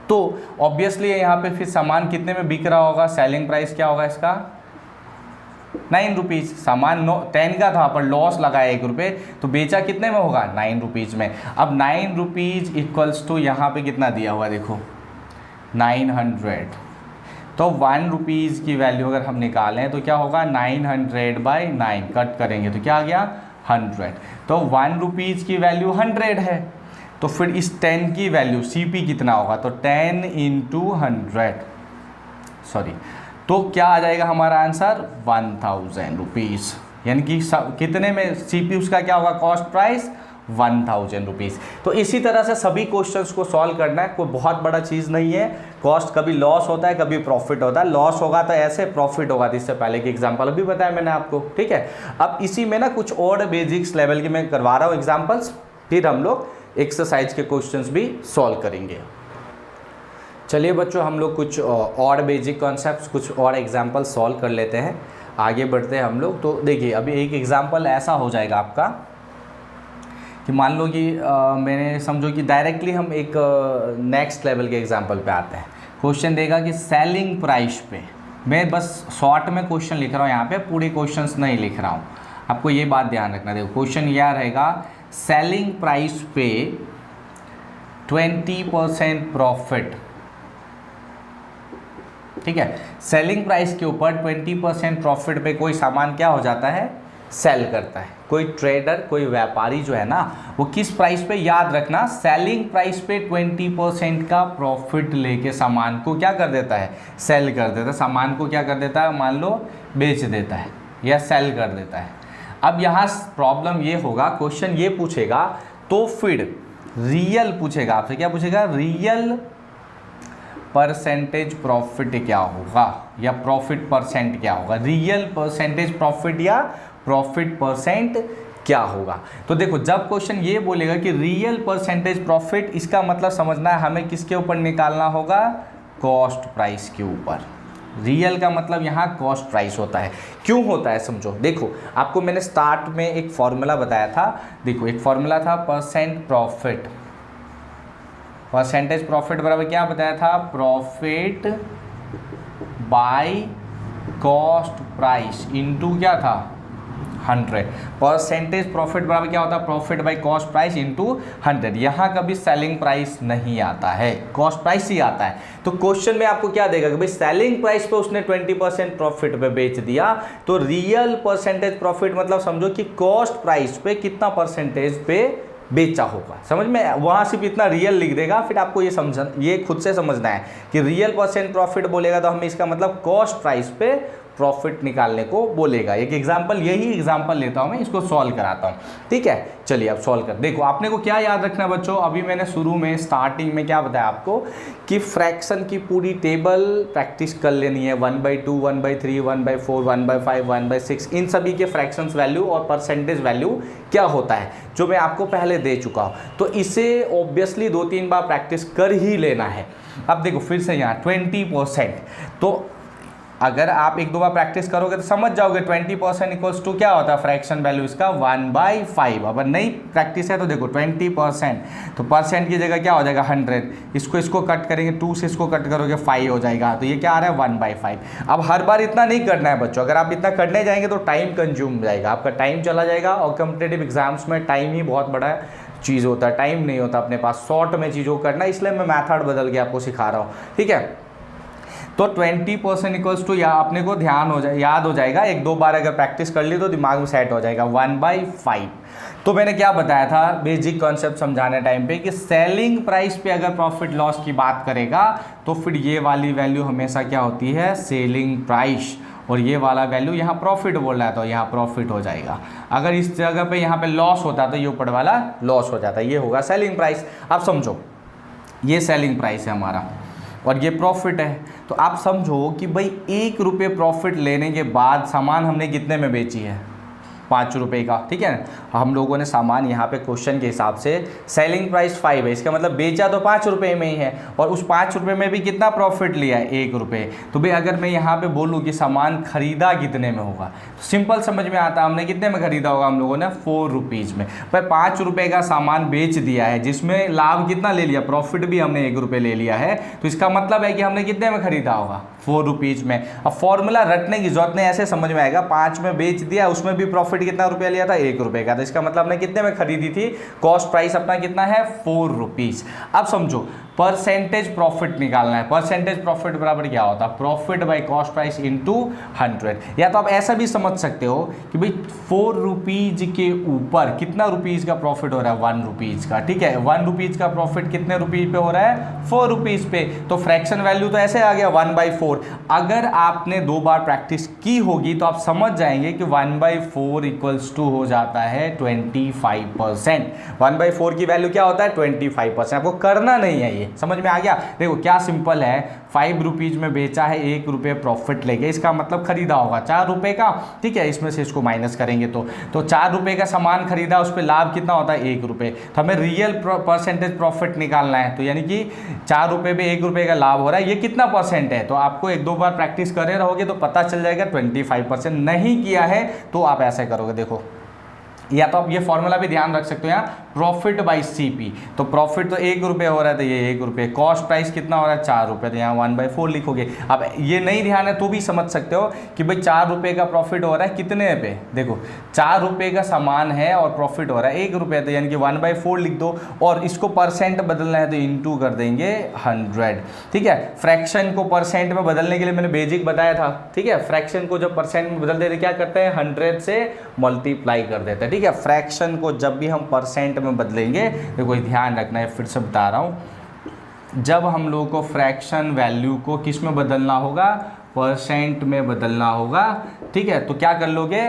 तो ऑब्वियसली यहाँ पे फिर सामान कितने में बिक रहा होगा, सेलिंग प्राइस क्या होगा इसका 9 रुपीज़। सामान 10 का था पर लॉस लगाया 1 रुपये, तो बेचा कितने में होगा 9 रुपीज़ में। अब 9 रुपीज़ = यहाँ पे कितना दिया हुआ देखो 900, तो 1 रुपीज़ की वैल्यू अगर हम निकालें तो क्या होगा 900/9, कट करेंगे तो क्या आ गया 100। तो 1 रुपीज़ की वैल्यू 100 है, तो फिर इस 10 की वैल्यू CP कितना होगा, तो 10 × 100, सॉरी, तो क्या आ जाएगा हमारा आंसर 1000 रुपीज़। यानी कि कितने में CP उसका क्या होगा, कॉस्ट प्राइस 1000 रुपीज़। तो इसी तरह से सभी क्वेश्चंस को सॉल्व करना है, कोई बहुत बड़ा चीज़ नहीं है। कॉस्ट कभी लॉस होता है, कभी प्रॉफिट होता है। लॉस होगा तो ऐसे, प्रॉफिट होगा तो इससे पहले की एग्जांपल अभी बताया मैंने आपको। ठीक है, अब इसी में ना कुछ और बेसिक्स लेवल के मैं करवा रहा हूँ एग्जाम्पल्स, फिर हम लोग एक्सरसाइज के क्वेश्चंस भी सॉल्व करेंगे। चलिए बच्चों हम लोग कुछ और बेसिक कॉन्सेप्ट्स, कुछ और एग्जाम्पल सॉल्व कर लेते हैं, आगे बढ़ते हैं हम लोग। तो देखिए अभी एक एग्जाम्पल ऐसा हो जाएगा आपका कि मान लो कि मैंने समझो कि डायरेक्टली हम एक नेक्स्ट लेवल के एग्जांपल पे आते हैं। क्वेश्चन देगा कि सेलिंग प्राइस पे, मैं बस शॉर्ट में क्वेश्चन लिख रहा हूँ यहाँ पे, पूरे क्वेश्चंस नहीं लिख रहा हूँ, आपको ये बात ध्यान रखना। देखो क्वेश्चन यह रहेगा, सेलिंग प्राइस पे 20% प्रॉफिट। ठीक है, सेलिंग प्राइस के ऊपर 20% प्रॉफिट पे कोई सामान क्या हो जाता है, सेल करता है। कोई ट्रेडर, कोई व्यापारी जो है ना, वो किस प्राइस पे, याद रखना, सेलिंग प्राइस पे 20% का प्रॉफिट लेके सामान को क्या कर देता है, सेल कर देता है। सामान को क्या कर देता है, मान लो बेच देता है या सेल कर देता है। अब यहाँ प्रॉब्लम ये होगा, क्वेश्चन ये पूछेगा तो फिर रियल पूछेगा आपसे, क्या पूछेगा, रियल परसेंटेज प्रॉफिट क्या होगा या प्रॉफिट परसेंट क्या होगा, रियल परसेंटेज प्रॉफिट या प्रॉफिट परसेंट क्या होगा। तो देखो जब क्वेश्चन ये बोलेगा कि रियल परसेंटेज प्रॉफिट, इसका मतलब समझना है हमें किसके ऊपर निकालना होगा, कॉस्ट प्राइस के ऊपर। रियल का मतलब यहाँ कॉस्ट प्राइस होता है। क्यों होता है समझो, देखो आपको मैंने स्टार्ट में एक फॉर्मूला बताया था। देखो एक फॉर्मूला था परसेंट प्रॉफिट, परसेंटेज प्रॉफिट बराबर क्या बताया था, profit by cost price into क्या था 100। परसेंटेज प्रॉफिट बराबर क्या होता है, profit by cost price into 100। यहाँ कभी सेलिंग प्राइस नहीं आता है, कॉस्ट प्राइस ही आता है। तो क्वेश्चन में आपको क्या देगा कि भाई सेलिंग प्राइस पे उसने 20% प्रॉफिट पे बेच दिया, तो रियल परसेंटेज प्रॉफिट मतलब समझो कि कॉस्ट प्राइस पे कितना परसेंटेज पे बेचा होगा। समझ में, वहाँ सिर्फ इतना रियल लिख देगा, फिर आपको ये खुद से समझना है कि रियल परसेंट प्रॉफिट बोलेगा तो हमें इसका मतलब कॉस्ट प्राइस पे प्रॉफिट निकालने को बोलेगा। एक एग्जांपल, यही एग्जांपल लेता हूं मैं, इसको सॉल्व कराता हूं। ठीक है, चलिए अब सॉल्व कर। देखो आपने को क्या याद रखना है बच्चों, अभी मैंने शुरू में स्टार्टिंग में क्या बताया आपको कि फ्रैक्शन की पूरी टेबल प्रैक्टिस कर लेनी है। 1/2, 1/3, 1/4, 1/5, 1/6, इन सभी के फ्रैक्शंस वैल्यू और परसेंटेज वैल्यू क्या होता है, जो मैं आपको पहले दे चुका हूँ। तो इसे ऑब्वियसली 2-3 बार प्रैक्टिस कर ही लेना है। अब देखो फिर से यहाँ 20%, तो अगर आप 1-2 बार प्रैक्टिस करोगे तो समझ जाओगे 20% इक्वल्स टू क्या होता है फ्रैक्शन वैल्यू इसका 1/5। अगर नहीं प्रैक्टिस है तो देखो 20%, तो परसेंट की जगह क्या हो जाएगा 100, इसको कट करेंगे 2 से इसको कट करोगे 5 हो जाएगा, तो ये क्या आ रहा है 1/5। अब हर बार इतना नहीं करना है बच्चों, अगर आप इतना करने जाएंगे तो टाइम कंज्यूम जाएगा, आपका टाइम चला जाएगा। और कॉम्पिटेटिव एग्जाम्स में टाइम ही बहुत बड़ा चीज़ होता है, टाइम नहीं होता अपने पास शॉर्ट में चीज़ों को करना, इसलिए मैं मैथड बदल के आपको सिखा रहा हूँ। ठीक है, तो 20% इक्वल्स टू, या अपने को याद हो जाएगा, 1-2 बार अगर प्रैक्टिस कर ली तो दिमाग में सेट हो जाएगा 1/5। तो मैंने क्या बताया था बेसिक कॉन्सेप्ट समझाने टाइम पे कि सेलिंग प्राइस पे अगर प्रॉफिट लॉस की बात करेगा तो फिर ये वाली वैल्यू हमेशा क्या होती है सेलिंग प्राइस, और ये वाला वैल्यू यहाँ प्रॉफिट बोल रहा है तो यहाँ प्रॉफिट हो जाएगा। अगर इस जगह पे यहाँ पे लॉस होता तो ये ऊपर वाला लॉस हो जाता, ये होगा सेलिंग प्राइस। आप समझो ये सेलिंग प्राइस है हमारा और ये प्रॉफिट है, तो आप समझो कि भाई 1 रुपये प्रॉफिट लेने के बाद सामान हमने कितने में बेची है 5 रुपये का। ठीक है, हम लोगों ने सामान यहाँ पे क्वेश्चन के हिसाब से सेलिंग प्राइस 5 है, इसका मतलब बेचा तो 5 रुपये में ही है, और उस 5 रुपये में भी कितना प्रॉफिट लिया है 1 रुपये। तो भाई अगर मैं यहाँ पे बोलूँ कि सामान खरीदा कितने में होगा, तो सिंपल समझ में आता है हमने कितने में खरीदा होगा, हम लोगों ने 4 रुपीज़ में। भाई 5 रुपये का सामान बेच दिया है जिसमें लाभ कितना ले लिया, प्रॉफिट भी हमने 1 रुपये ले लिया है, तो इसका मतलब है कि हमने कितने में खरीदा होगा 4 रुपीज़ में। अब फॉर्मूला रटने की जरूरत नहीं, ऐसे समझ में आएगा, 5 में बेच दिया, उसमें भी प्रॉफिट कितना रुपया लिया था 1 रुपये का, तो इसका मतलब हमने कितने में खरीदी थी, कॉस्ट प्राइस अपना कितना है 4 रुपीज़। अब समझो परसेंटेज प्रॉफिट निकालना है, परसेंटेज प्रॉफिट बराबर क्या होता है profit by cost price into 100। या तो आप ऐसा भी समझ सकते हो कि भाई 4 रुपीज़ के ऊपर कितना रुपीज़ का प्रॉफिट हो रहा है 1 रुपीज़ का। ठीक है, 1 रुपीज़ का प्रॉफिट कितने रुपीज़ पे हो रहा है 4 रुपीज़ पे, तो फ्रैक्शन वैल्यू तो ऐसे आ गया 1/4। अगर आपने 2 बार प्रैक्टिस की होगी तो आप समझ जाएंगे कि 1/4 इक्वल्स टू हो जाता है 25%। 1/4 की वैल्यू क्या होता है 25%। आपको करना नहीं है, समझ में आ गया। देखो क्या सिंपल है, 5 रुपीज़ में बेचा है, 1 रुपये प्रॉफिट लेके, इसका मतलब खरीदा होगा 4 रुपये का। ठीक है, इसमें से इसको माइनस करेंगे तो 4 रुपये का सामान खरीदा, उस पर लाभ कितना होता है 1 रुपये। तो हमें रियल परसेंटेज प्रॉफिट निकालना है, तो यानी कि 4 रुपये पे 1 रुपये का लाभ हो रहा है, ये कितना परसेंट है। तो आपको 1-2 बार प्रैक्टिस करे रहोगे तो पता चल जाएगा 25%। नहीं किया है तो आप ऐसे करोगे, देखो, या तो आप ये फॉर्मूला भी ध्यान रख सकते हो यहाँ, प्रॉफिट बाई सीपी। तो प्रॉफिट तो 1 रुपये हो रहा है तो ये 1 रुपये, कॉस्ट प्राइस कितना हो रहा है 4 रुपये, तो यहाँ 1/4 लिखोगे। अब ये नहीं ध्यान है तो भी समझ सकते हो कि भाई 4 रुपये का प्रॉफिट हो रहा है कितने पे, देखो 4 रुपये का सामान है और प्रॉफिट हो रहा है 1 रुपये, तो यानी कि 1/4 लिख दो, और इसको परसेंट बदलना है तो इंटू कर देंगे 100। ठीक है, फ्रैक्शन को परसेंट में बदलने के लिए मैंने बेसिक बताया था। ठीक है, फ्रैक्शन को जब परसेंट में बदल देते क्या करते हैं 100 से मल्टीप्लाई कर देते हैं। ठीक है, फ्रैक्शन को जब भी हम परसेंट में बदलेंगे, देखो ध्यान रखना है, फिर से बता रहा हूँ, जब हम लोगों को फ्रैक्शन वैल्यू को किस में बदलना होगा परसेंट में बदलना होगा। ठीक है, तो क्या कर लोगे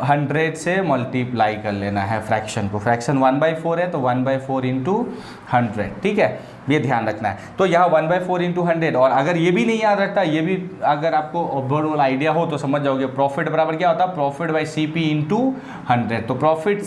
100 से मल्टीप्लाई कर लेना है फ्रैक्शन को, फ्रैक्शन 1/4 है तो 1/4 इंटू 100। ठीक है, ये ध्यान रखना है। तो यहाँ 1/4 इंटू 100, और अगर ये भी नहीं याद रखता, ये भी अगर आपको ओवरऑल आइडिया हो तो समझ जाओगे प्रॉफिट बराबर क्या होता है प्रॉफिट बाई सीपी इंटू 100। तो प्रॉफिट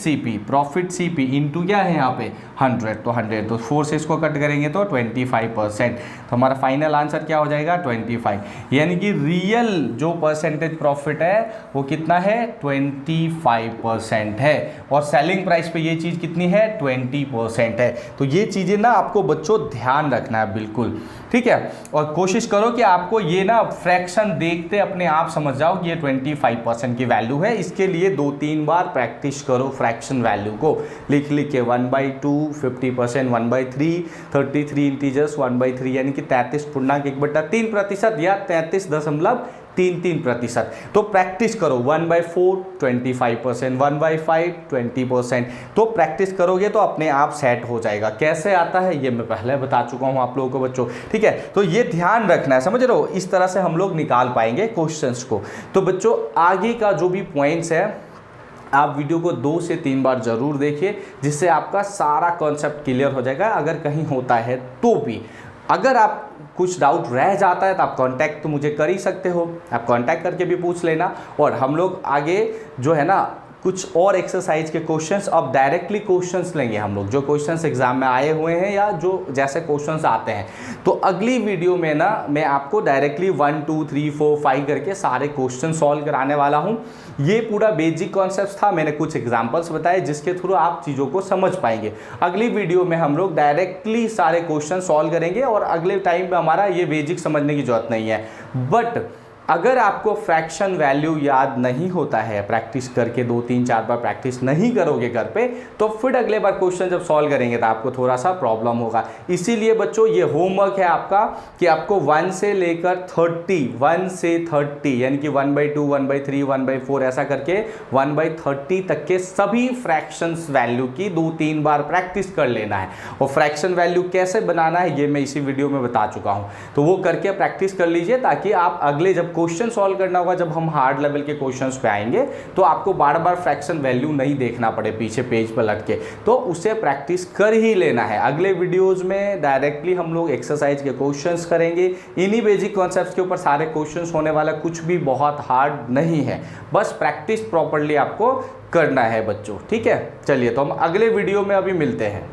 सीपी इंटू क्या है यहाँ पे 100, तो 100, तो 4 से इसको कट करेंगे तो 25%। तो हमारा फाइनल आंसर क्या हो जाएगा 25, यानी कि रियल जो परसेंटेज प्रॉफिट है वो कितना है 25% है, और सेलिंग प्राइस पे ये चीज़ कितनी है 20% है। तो ये चीज़ें ना आपको बच्चों ध्यान रखना है बिल्कुल। ठीक है, और कोशिश करो कि आपको ये ना फ्रैक्शन देखते अपने आप समझ जाओ कि ये 25% की वैल्यू है। इसके लिए 2-3 बार प्रैक्टिस करो फ्रैक्शन वैल्यू को लिख के 1/2, 50%, 1/3, 33 इंटीजर्स 1/3, यानी कि 33 पूर्णांक 1/3% या 33.3 3-3%। तो प्रैक्टिस करो 1/4 25%, 1/5 20%। तो प्रैक्टिस करोगे तो अपने आप सेट हो जाएगा। कैसे आता है ये मैं पहले बता चुका हूँ आप लोगों को बच्चों, ठीक है। तो ये ध्यान रखना है, समझ रहे हो, इस तरह से हम लोग निकाल पाएंगे क्वेश्चंस को। तो बच्चों आगे का जो भी पॉइंट्स है आप वीडियो को 2 से 3 बार जरूर देखिए, जिससे आपका सारा कॉन्सेप्ट क्लियर हो जाएगा। अगर कहीं होता है तो भी, अगर आप कुछ डाउट रह जाता है तो आप कांटेक्ट तो मुझे कर ही सकते हो, आप कांटेक्ट करके भी पूछ लेना। और हम लोग आगे जो है ना कुछ और एक्सरसाइज के क्वेश्चंस, अब डायरेक्टली क्वेश्चंस लेंगे हम लोग, जो क्वेश्चंस एग्जाम में आए हुए हैं या जो जैसे क्वेश्चंस आते हैं। तो अगली वीडियो में ना मैं आपको डायरेक्टली 1 2 3 4 5 करके सारे क्वेश्चन सॉल्व कराने वाला हूं। ये पूरा बेसिक कॉन्सेप्ट था, मैंने कुछ एग्जांपल्स बताए जिसके थ्रू आप चीज़ों को समझ पाएंगे। अगली वीडियो में हम लोग डायरेक्टली सारे क्वेश्चन सॉल्व करेंगे और अगले टाइम में हमारा ये बेसिक समझने की जरूरत नहीं है। बट अगर आपको फ्रैक्शन वैल्यू याद नहीं होता है, प्रैक्टिस करके 2 3 4 बार प्रैक्टिस नहीं करोगे घर पे, तो फिर अगले बार क्वेश्चन जब सॉल्व करेंगे तो आपको थोड़ा सा प्रॉब्लम होगा। इसीलिए बच्चों ये होमवर्क है आपका कि आपको 1 से लेकर 30 यानी कि 1/2 1/3 1/4 ऐसा करके 1/30 तक के सभी फ्रैक्शंस वैल्यू की 2-3 बार प्रैक्टिस कर लेना है। और फ्रैक्शन वैल्यू कैसे बनाना है ये मैं इसी वीडियो में बता चुका हूँ, तो वो करके प्रैक्टिस कर लीजिए, ताकि आप अगले जब क्वेश्चन सॉल्व करना होगा, जब हम हार्ड लेवल के क्वेश्चंस पे आएंगे, तो आपको बार बार फ्रैक्शन वैल्यू नहीं देखना पड़े पीछे पेज पर लटके, तो उसे प्रैक्टिस कर ही लेना है। अगले वीडियोस में डायरेक्टली हम लोग एक्सरसाइज के क्वेश्चंस करेंगे, इन्हीं बेसिक कॉन्सेप्ट्स के ऊपर सारे क्वेश्चंस होने वाला, कुछ भी बहुत हार्ड नहीं है, बस प्रैक्टिस प्रॉपर्ली आपको करना है बच्चों, ठीक है। चलिए तो हम अगले वीडियो में अभी मिलते हैं।